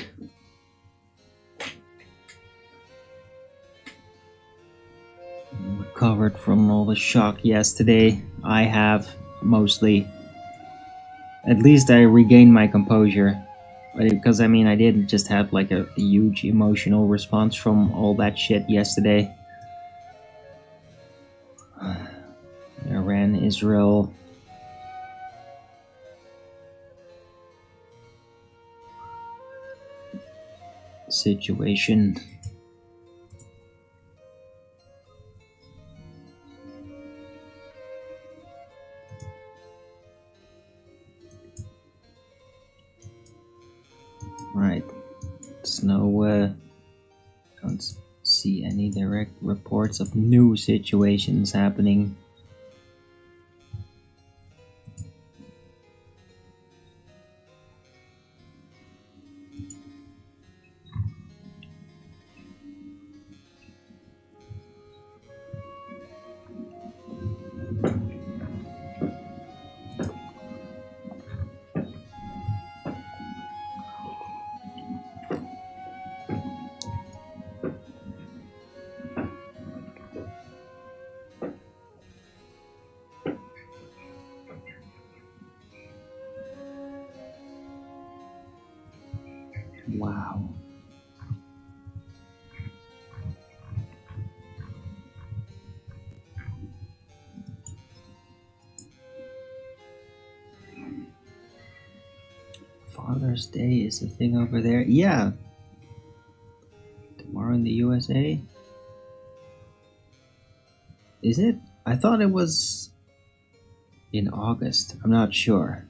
Recovered from all the shock yesterday. I have, mostly. At least I regained my composure. Because, I mean, I didn't just have like a huge emotional response from all that shit yesterday. Iran, Israel. Situation. Right. There's no don't see any direct reports of new situations happening. Wow. Father's Day is a thing over there. Yeah. Tomorrow in the USA? Is it? I thought it was in August. I'm not sure.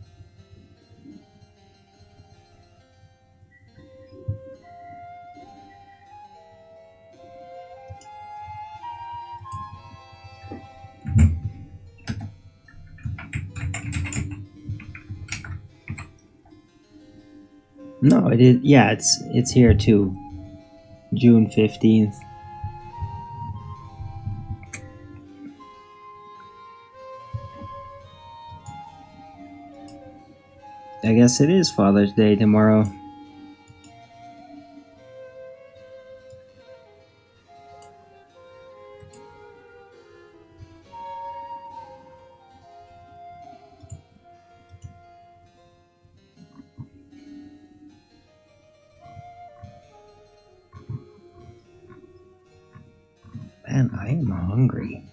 No, it is. Yeah, it's here too. June 15th. I guess it is Father's Day tomorrow. Man, I am hungry.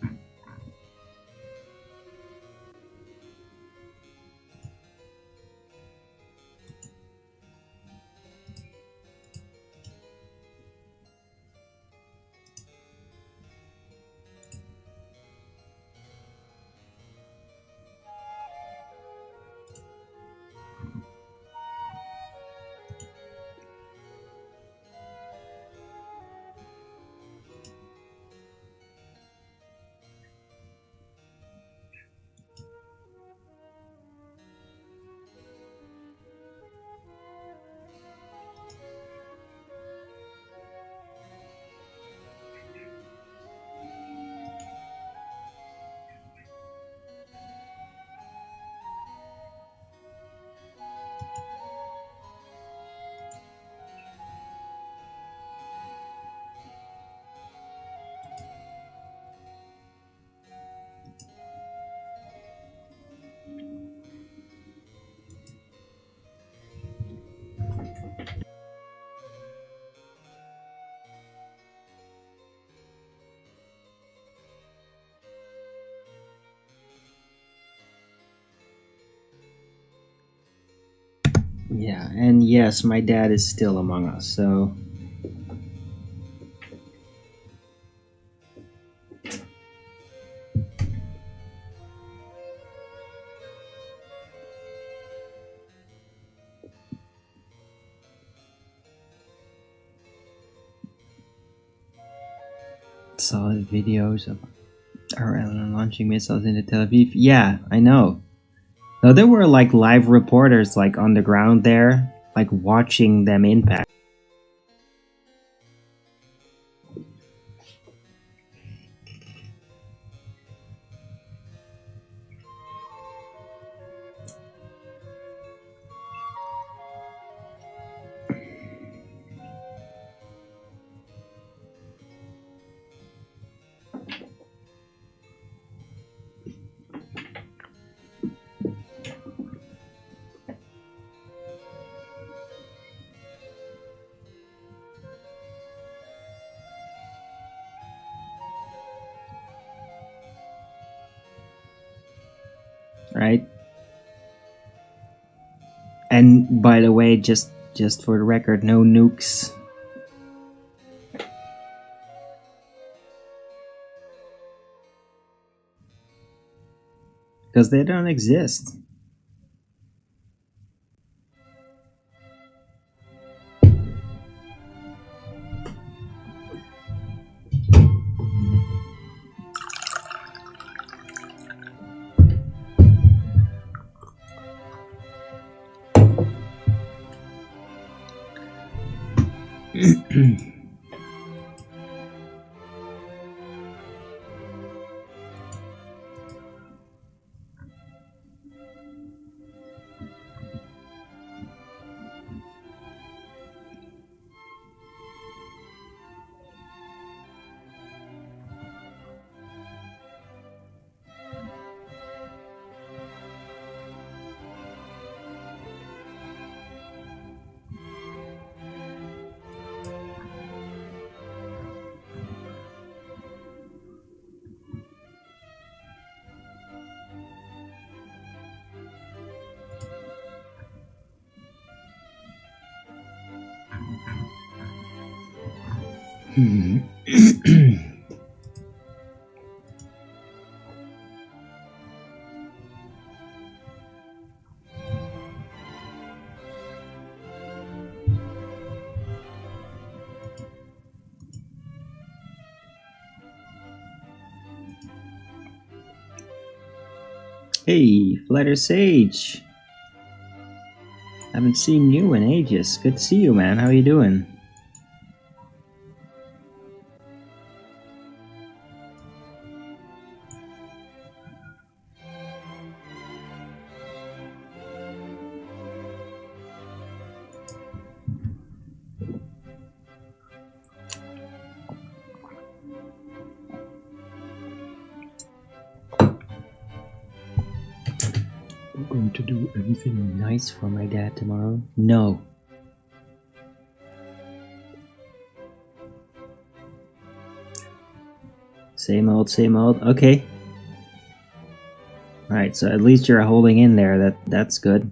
Yeah, and yes, my dad is still among us, so... Solid videos of our launching missiles into Tel Aviv. Yeah, I know. No, there were like live reporters like on the ground there, like watching them impact. Right? And by the way, just for the record, no nukes. Because they don't exist. Hey, Flutter Sage. Haven't seen you in ages. Good to see you, man. How you doing? Going to do everything nice for my dad tomorrow? No. Same old, same old. Okay. Alright, so at least you're holding in there. That's good.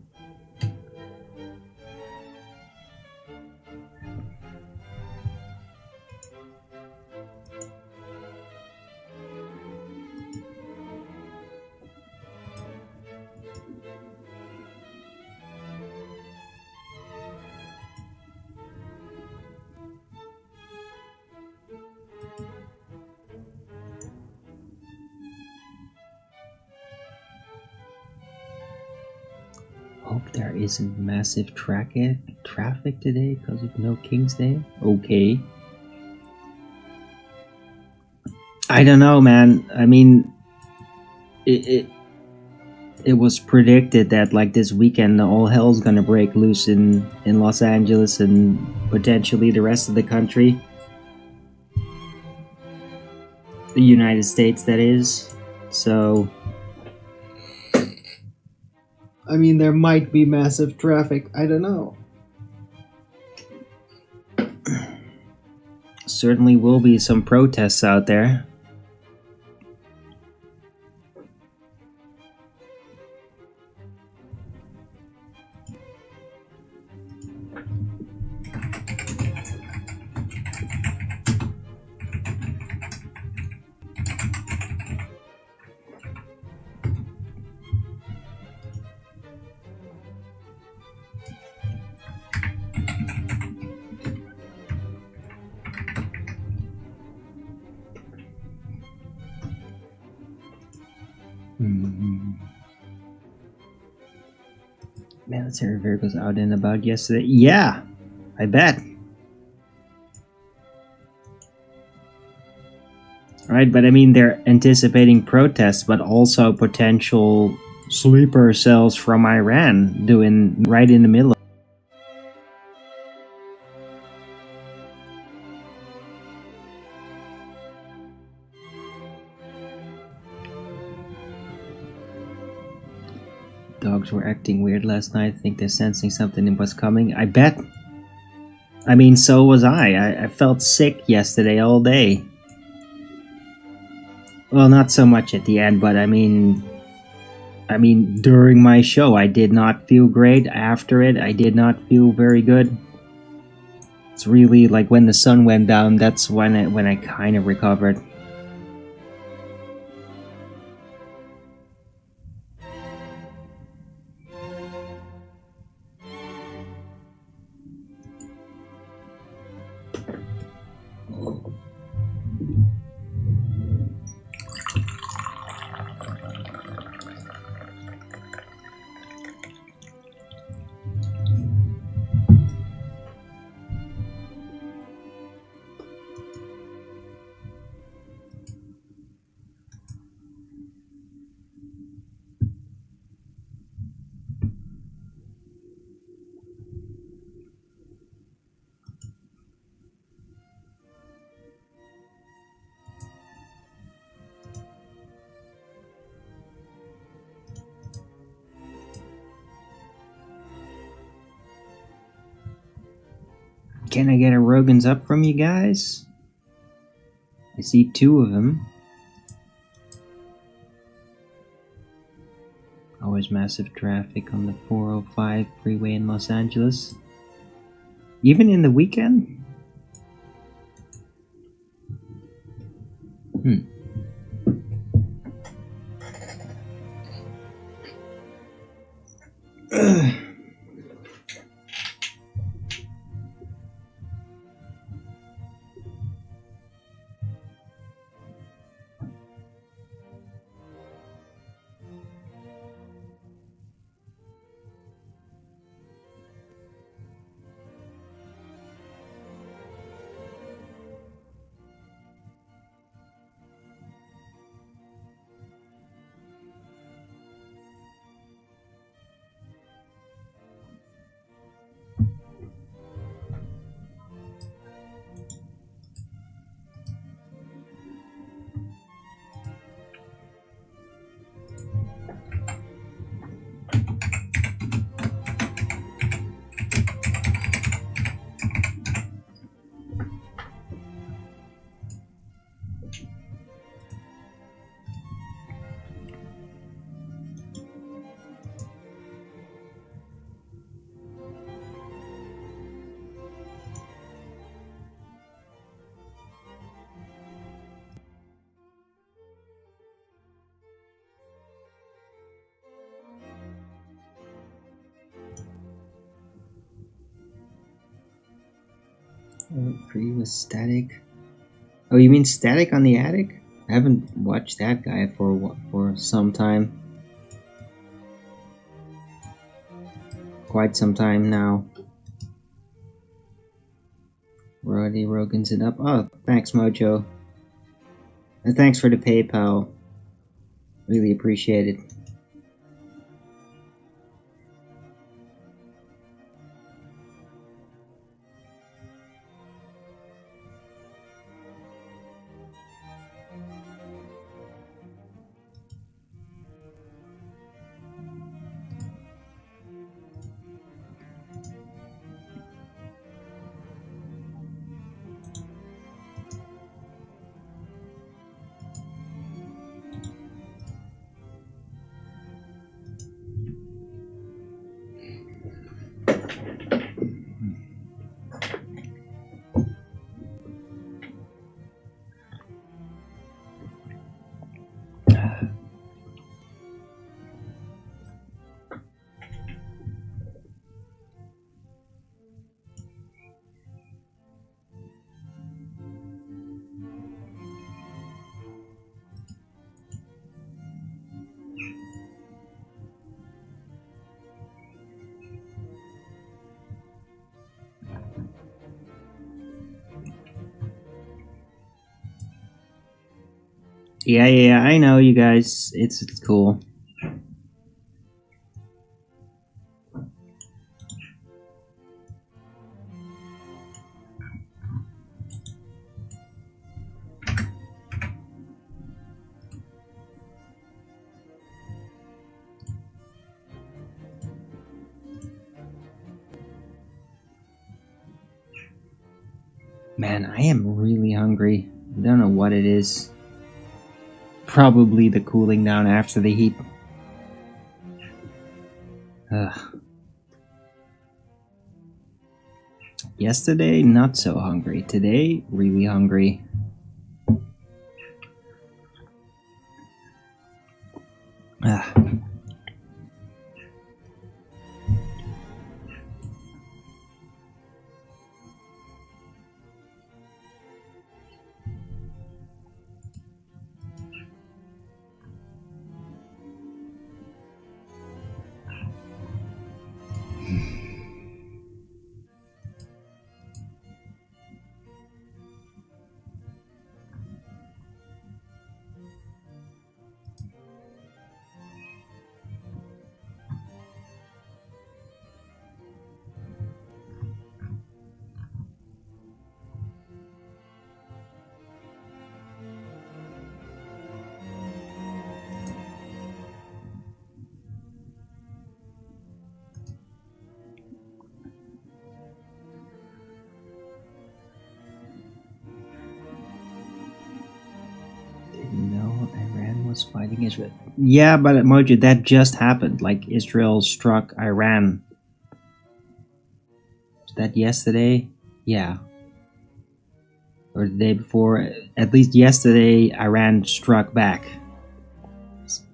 Hope there isn't massive traffic today because of no King's Day. Okay. I don't know, man. I mean, it was predicted that like this weekend all hell's gonna break loose in Los Angeles and potentially the rest of the country. The United States, that is. So I mean, there might be massive traffic. I don't know. Certainly will be some protests out there. Military vehicles out and about yesterday. Yeah, I bet. Right, but I mean, they're anticipating protests, but also potential sleeper cells from Iran doing right in the middle. Dogs were acting weird last night. I think they're sensing something was coming. I bet. I mean, so was I. I felt sick yesterday all day. Well, not so much at the end, but I mean, during my show, I did not feel great. After it, I did not feel very good. It's really like when the sun went down, that's when I kind of recovered. Can I get a Rogan's Up from you guys? I see 2 of them. Always massive traffic on the 405 freeway in Los Angeles. Even in the weekend? Free was static. Oh, you mean Static on the Attic? I haven't watched that guy for some time. Quite some time now. Roddy Rogan's it up. Oh, thanks, Mojo. And thanks for the PayPal. Really appreciate it. Yeah, I know, you guys. It's cool. Man, I am really hungry. I don't know what it is. Probably the cooling down after the heat. Yesterday, not so hungry. Today, really hungry. Fighting Israel. Yeah, but Mojo, that just happened. Like, Israel struck Iran. Was that yesterday? Yeah. Or the day before. At least yesterday, Iran struck back.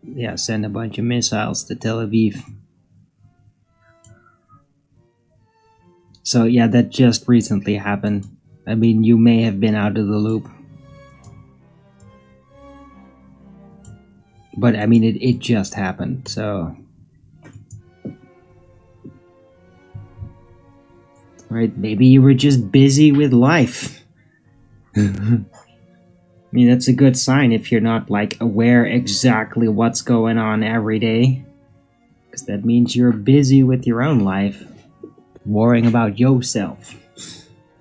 Yeah, sent a bunch of missiles to Tel Aviv. So yeah, that just recently happened. I mean, you may have been out of the loop. But I mean, it just happened, so... Right, maybe you were just busy with life. I mean, that's a good sign if you're not, like, aware exactly what's going on every day. Because that means you're busy with your own life. Worrying about yourself.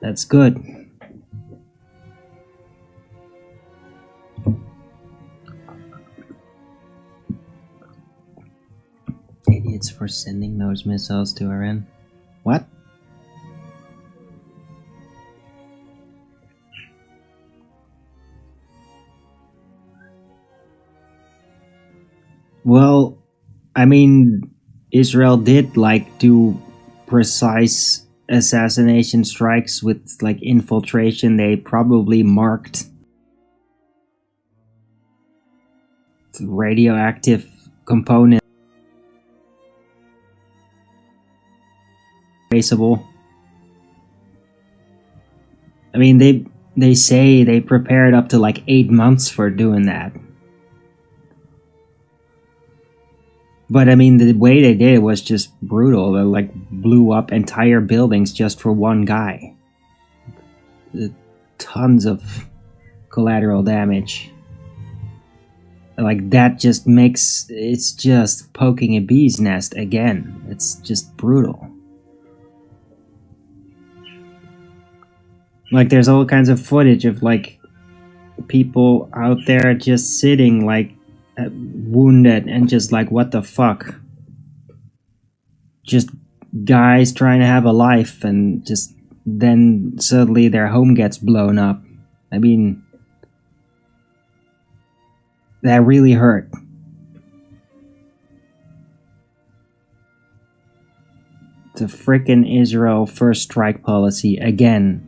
That's good. Idiots for sending those missiles to Iran. What? Well, I mean, Israel did, like, do precise assassination strikes with, like, infiltration. They probably marked radioactive components traceable. I mean, they say they prepared up to, like, 8 months for doing that. But I mean, the way they did it was just brutal. They, like, blew up entire buildings just for one guy. Tons of collateral damage. Like, that just makes... It's just poking a bee's nest again. It's just brutal. Like, there's all kinds of footage of, like, people out there just sitting, like, wounded and just like, what the fuck? Just guys trying to have a life and just then suddenly their home gets blown up. I mean, that really hurt. The frickin' Israel first strike policy again.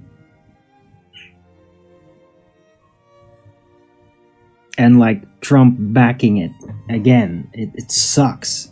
And like Trump backing it again. It sucks.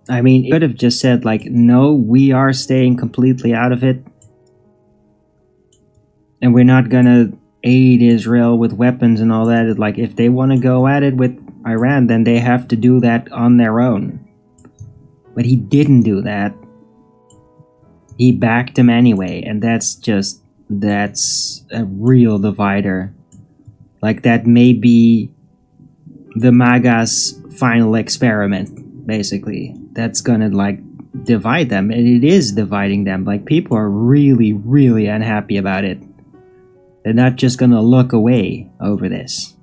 I mean, it could have just said, like, no, we are staying completely out of it. And we're not gonna aid Israel with weapons and all that. Like, if they want to go at it with Iran, then they have to do that on their own. But he didn't do that. He backed him anyway, and that's a real divider. Like, that may be the MAGA's final experiment, basically. That's gonna, like, divide them, and it is dividing them. Like, people are really, really unhappy about it. They're not just gonna look away over this.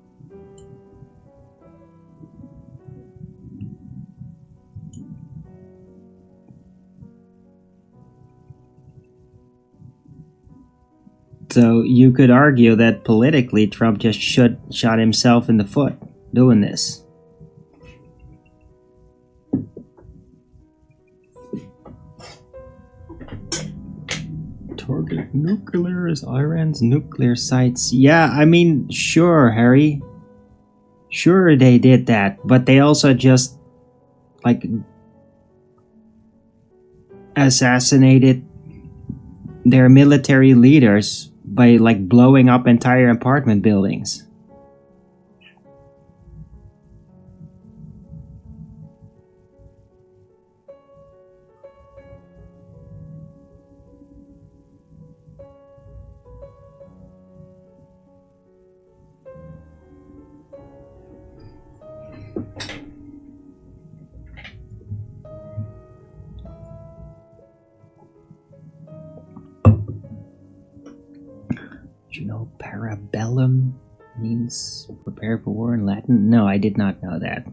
So you could argue that politically Trump just shot himself in the foot doing this. Target nuclear is Iran's nuclear sites. Yeah, I mean, sure, Harry. Sure, they did that, but they also just, like, assassinated their military leaders by, like, blowing up entire apartment buildings. You know, parabellum means prepare for war in Latin? No, I did not know that.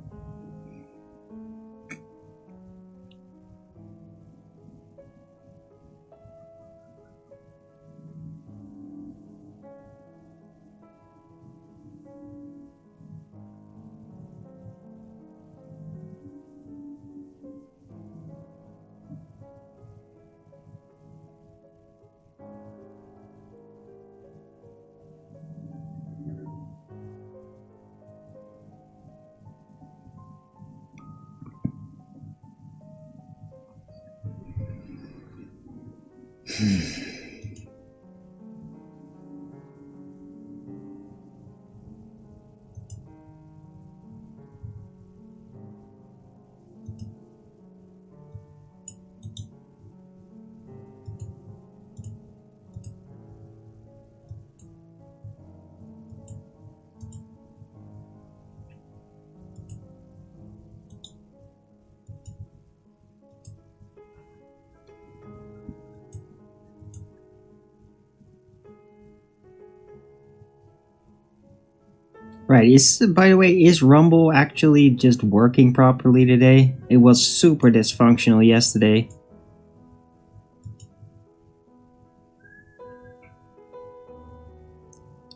Right, by the way, is Rumble actually just working properly today? It was super dysfunctional yesterday.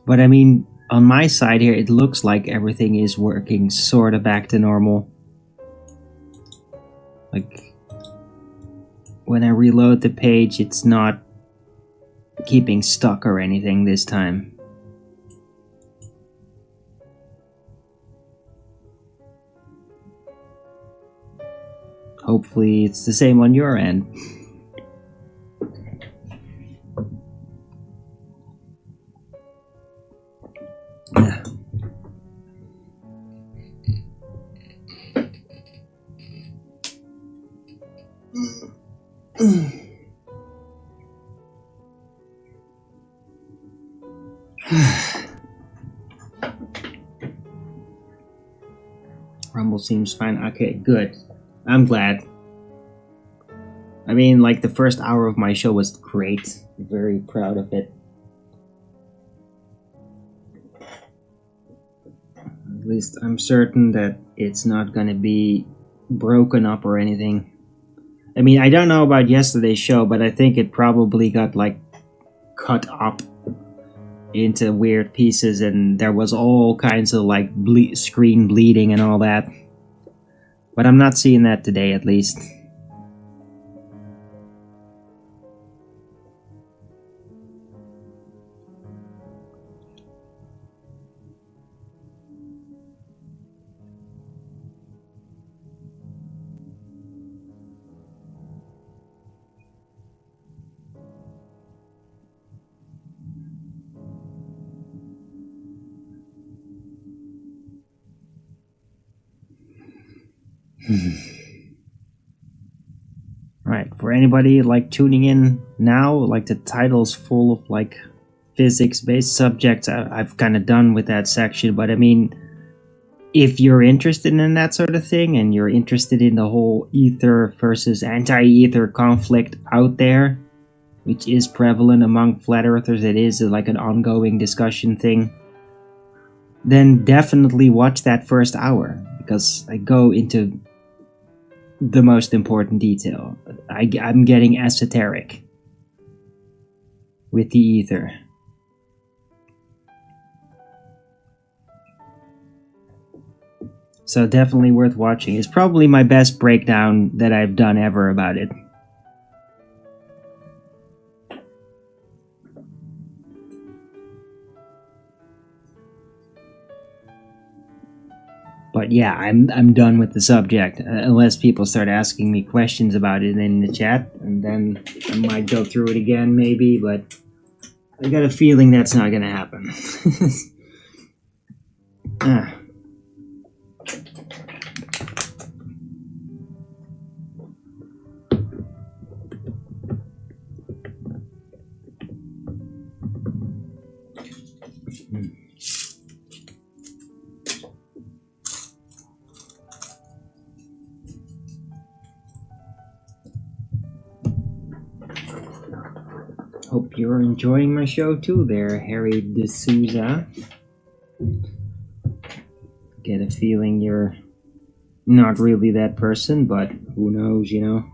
But I mean, on my side here, it looks like everything is working sort of back to normal. Like, when I reload the page, it's not keeping stuck or anything this time. Hopefully it's the same on your end. Rumble seems fine. Okay, good. I'm glad. I mean, like, the first hour of my show was great. Very proud of it. At least I'm certain that it's not gonna be broken up or anything. I mean, I don't know about yesterday's show, but I think it probably got, like, cut up into weird pieces, and there was all kinds of, like, screen bleeding and all that. But I'm not seeing that today, at least. Right, for anybody like tuning in now, like, the title's full of like physics based subjects. I've kind of done with that section, but I mean, if you're interested in that sort of thing and you're interested in the whole ether versus anti-ether conflict out there, which is prevalent among flat earthers, it is like an ongoing discussion thing, then definitely watch that first hour, because I go into the most important detail. I'm getting esoteric with the ether. So definitely worth watching. It's probably my best breakdown that I've done ever about it. But yeah, I'm done with the subject, unless people start asking me questions about it in the chat, and then I might go through it again maybe, but I got a feeling that's not gonna happen. Hope you're enjoying my show too there, Harry D'Souza. Get a feeling you're not really that person, but who knows, you know?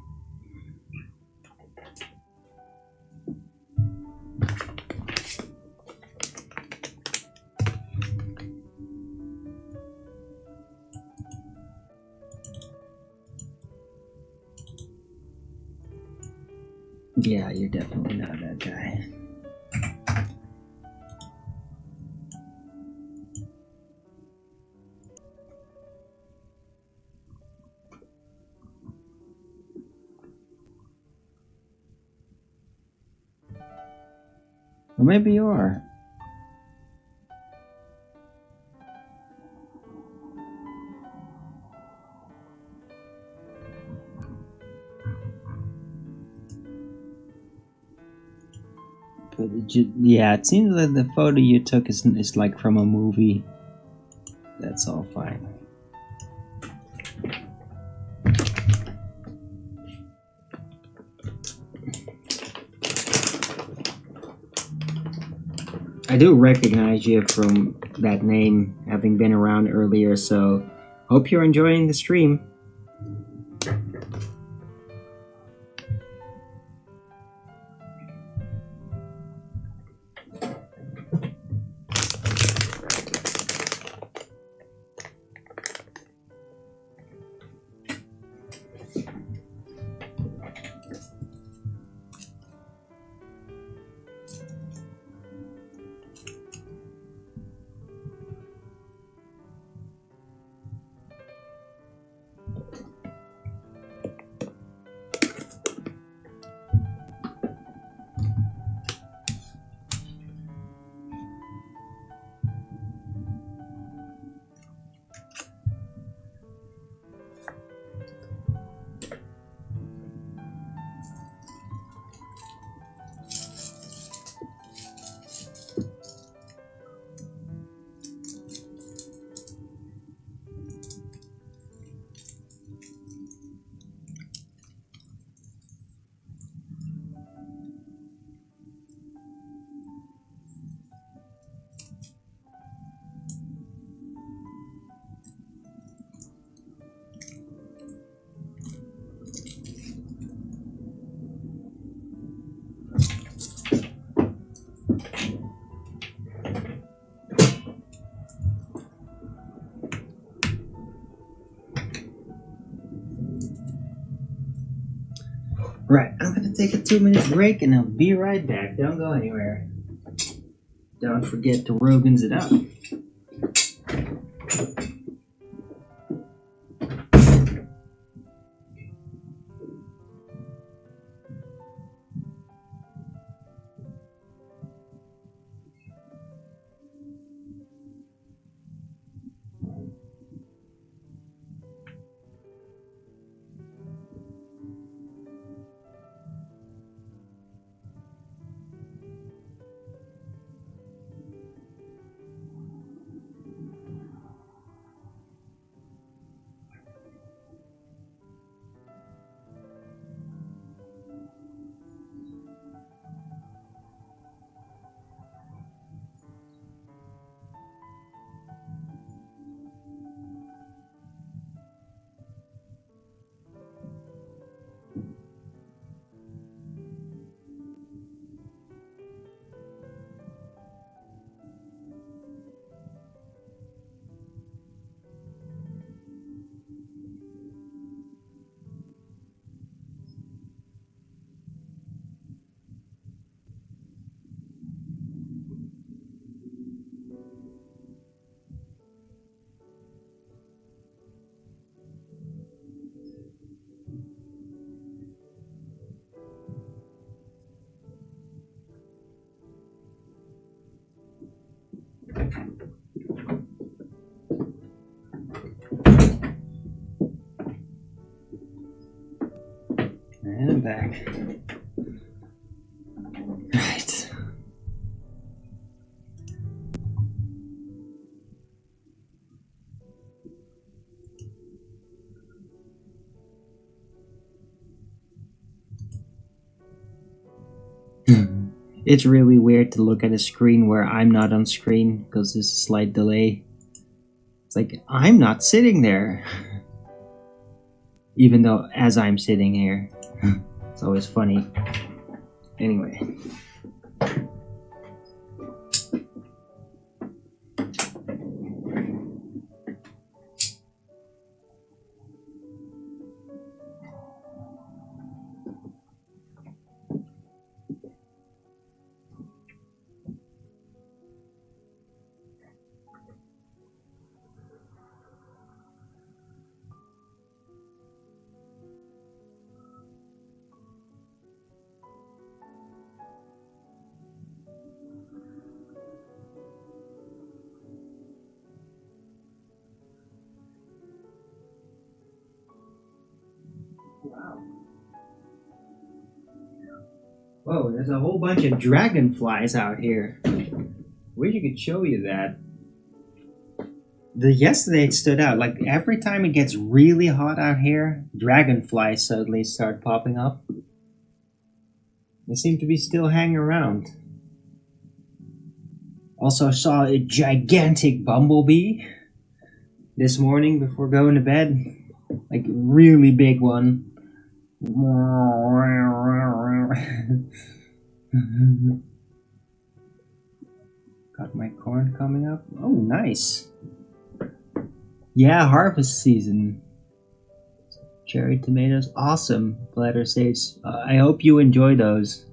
Yeah, you're definitely not that guy. Well, maybe you are. But yeah, it seems that the photo you took is like from a movie. That's all fine. I do recognize you from that name, having been around earlier, so hope you're enjoying the stream. Right, I'm gonna take a 2-minute break and I'll be right back. Don't go anywhere. Don't forget to Rogan's it up. And I'm back. Right. It's really weird to look at a screen where I'm not on screen because there's a slight delay. It's like, I'm not sitting there. Even though as I'm sitting here. It's always funny. Anyway. Wow. Whoa, there's a whole bunch of dragonflies out here. Wish I could show you that. Yesterday it stood out. Like every time it gets really hot out here, dragonflies suddenly start popping up. They seem to be still hanging around. Also saw a gigantic bumblebee this morning before going to bed. Like really big one. Got my corn coming up. Oh, nice. Yeah, harvest season. Cherry tomatoes, awesome. Bladder sage. I hope you enjoy those.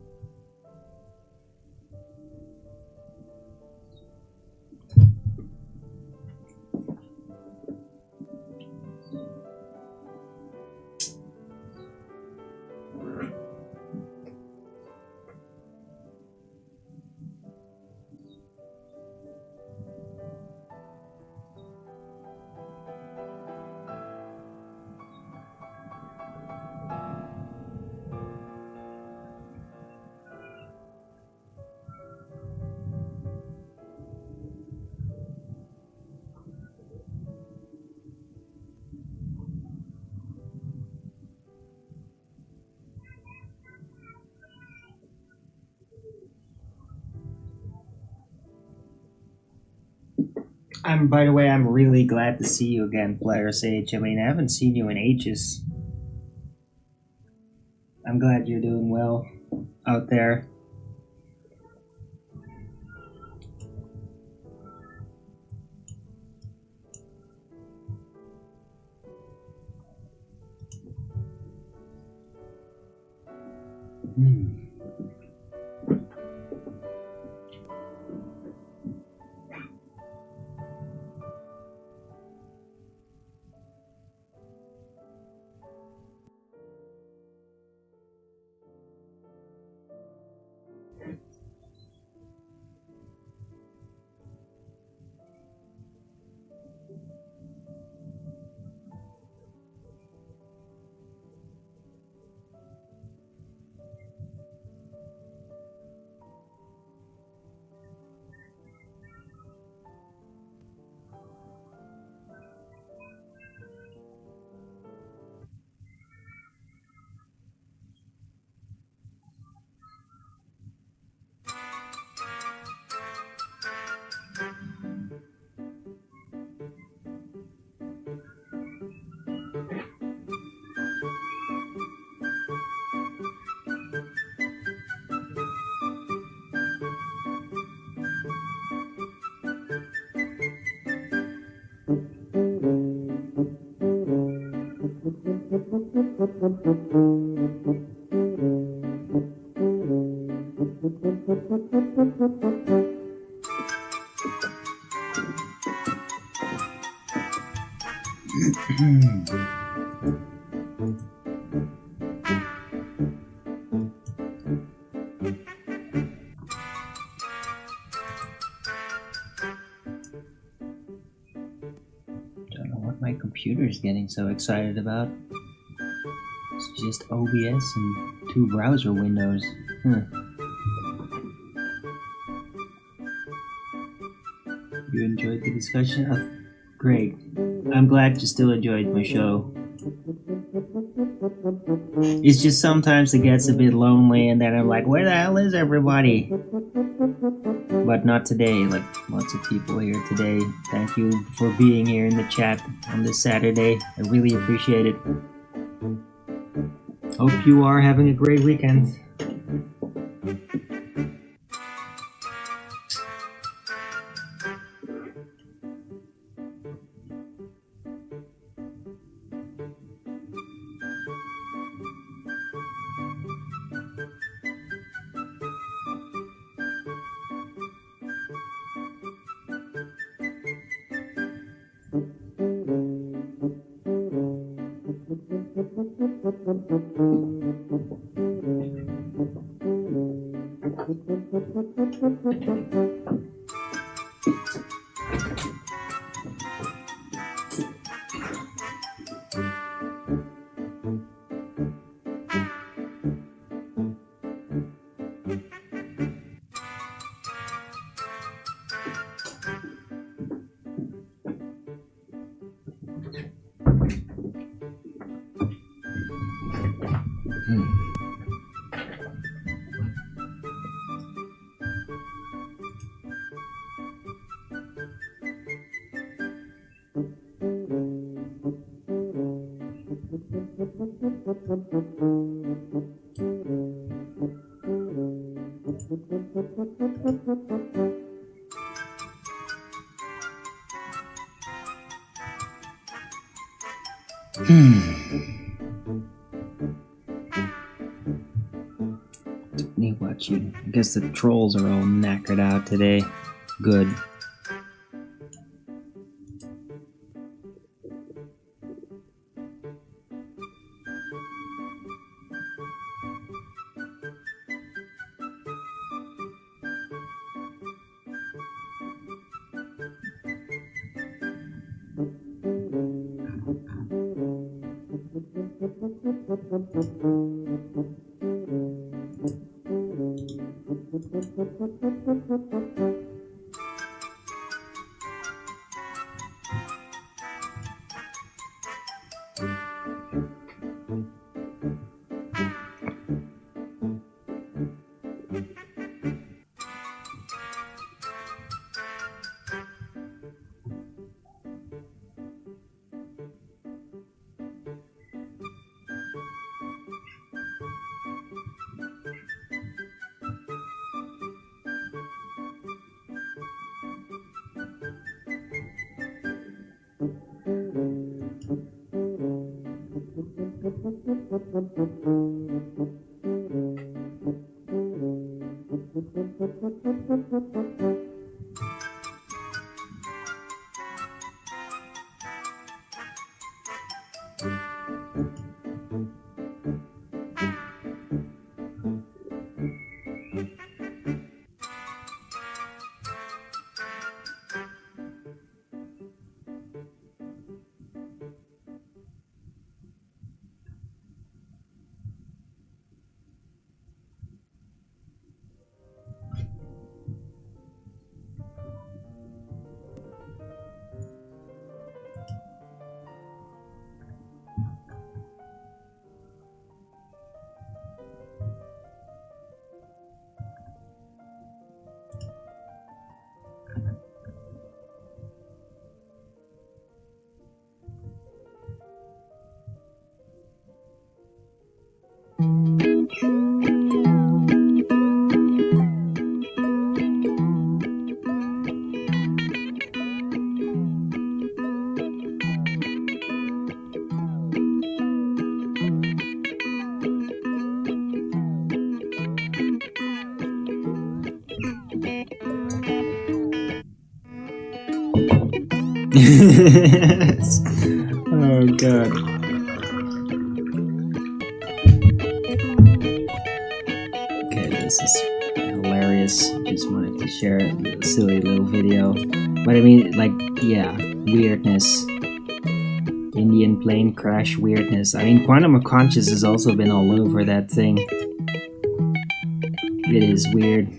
By the way, I'm really glad to see you again, Player Sage. I mean, I haven't seen you in ages. I'm glad you're doing well out there. my computer's getting so excited about. It's just OBS and 2 browser windows. You enjoyed the discussion? Oh, great. I'm glad you still enjoyed my show. It's just sometimes it gets a bit lonely and then I'm like, where the hell is everybody? But not today, like lots of people here today. Thank you for being here in the chat on this Saturday. I really appreciate it. Hope you are having a great weekend. Me watching. I guess the trolls are all knackered out today. Good. Oh god. Okay, this is hilarious. Just wanted to share a silly little video. But I mean, like, yeah, weirdness. Indian plane crash weirdness. I mean, Quantum of Conscious has also been all over that thing. It is weird.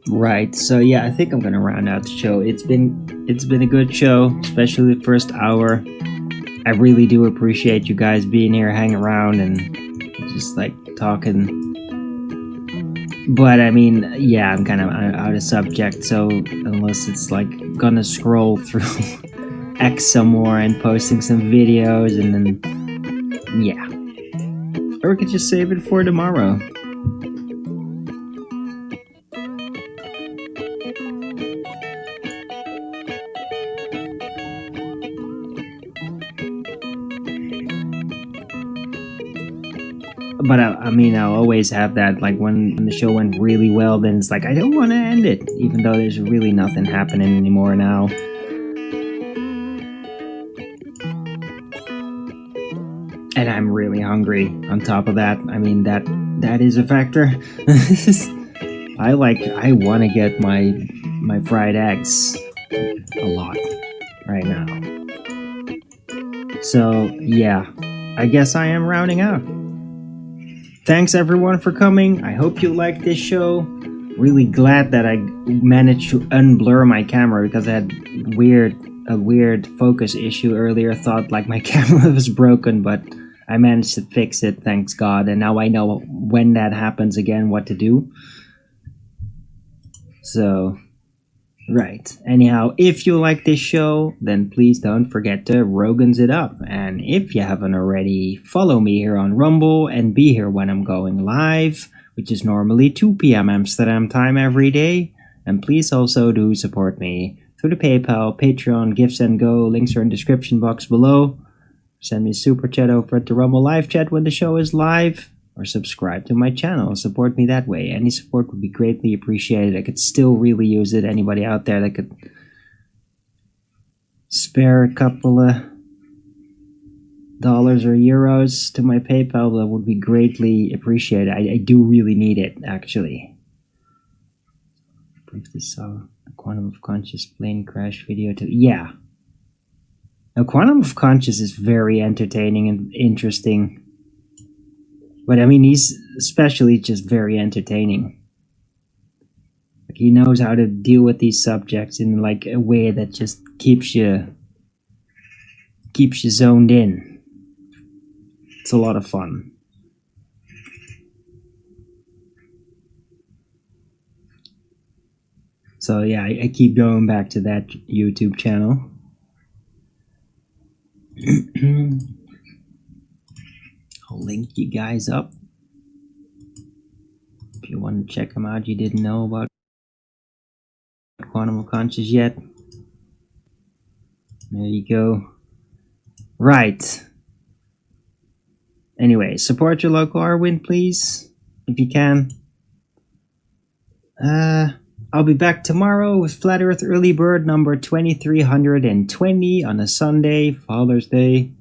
Right, so yeah, I think I'm gonna round out the show. It's been a good show, especially the first hour. I really do appreciate you guys being here, hanging around, and just like talking. But I mean, yeah, I'm kind of out of subject, so unless it's like gonna scroll through X some more and posting some videos, and then yeah, or we could just save it for tomorrow. but I mean, I'll always have that, like when the show went really well, then it's like, I don't want to end it, even though there's really nothing happening anymore now. And I'm really hungry on top of that. I mean, that is a factor. I want to get my fried eggs a lot right now. So, yeah, I guess I am rounding out. Thanks everyone for coming. I hope you liked this show. Really glad that I managed to unblur my camera because I had a weird focus issue earlier. Thought like my camera was broken, but I managed to fix it, thanks God. And now I know when that happens again what to do. So, right. Anyhow, if you like this show, then please don't forget to Rogan's it up. And if you haven't already, follow me here on Rumble and be here when I'm going live, which is normally 2 p.m. Amsterdam time every day. And please also do support me through the PayPal, Patreon, Gifts and Go. Links are in the description box below. Send me a super chat over at the Rumble live chat when the show is live. Or subscribe to my channel. Support me that way. Any support would be greatly appreciated. I could still really use it. Anybody out there that could spare a couple of dollars or euros to my PayPal, that would be greatly appreciated. I do really need it, actually. Briefly saw the Quantum of Conscious plane crash video too. Yeah. Now, Quantum of Conscious is very entertaining and interesting. But I mean, he's especially just very entertaining. Like, he knows how to deal with these subjects in like a way that just keeps you zoned in. It's a lot of fun. So yeah, I keep going back to that YouTube channel. I'll link you guys up if you want to check them out. You didn't know about Quantum of Conscious yet. There you go. Right. Anyway, support your local arwijin, please, if you can. I'll be back tomorrow with Flat Earth Early Bird number 2320 on a Sunday, Father's Day.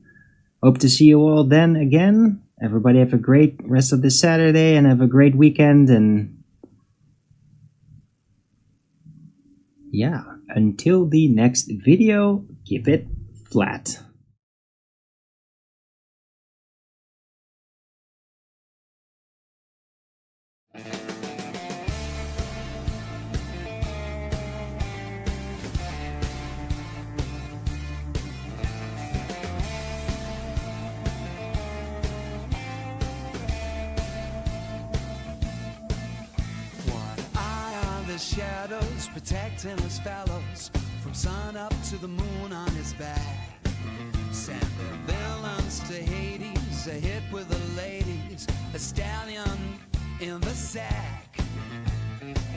Hope to see you all then again. Everybody have a great rest of this Saturday and have a great weekend. And yeah, until the next video, keep it flat. Shadows protecting his fellows from sun up to the moon on his back. Send the villains to Hades, a hit with the ladies, a stallion in the sack.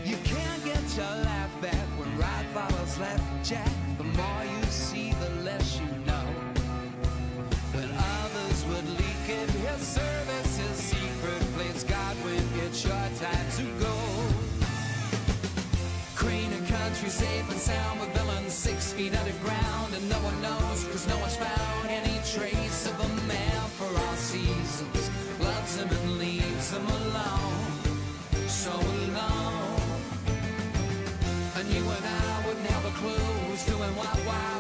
You can't get your laugh back when right follows left, Jack. The more you see, the less you know. When others would leak it, his service, his secret place, Godwin, it's your time to go. Country safe and sound with villains 6 feet underground, and no one knows because no one's found any trace of a man for all seasons. Loves him and leaves him alone, so alone. And you and I wouldn't have a clue who's doing what, why.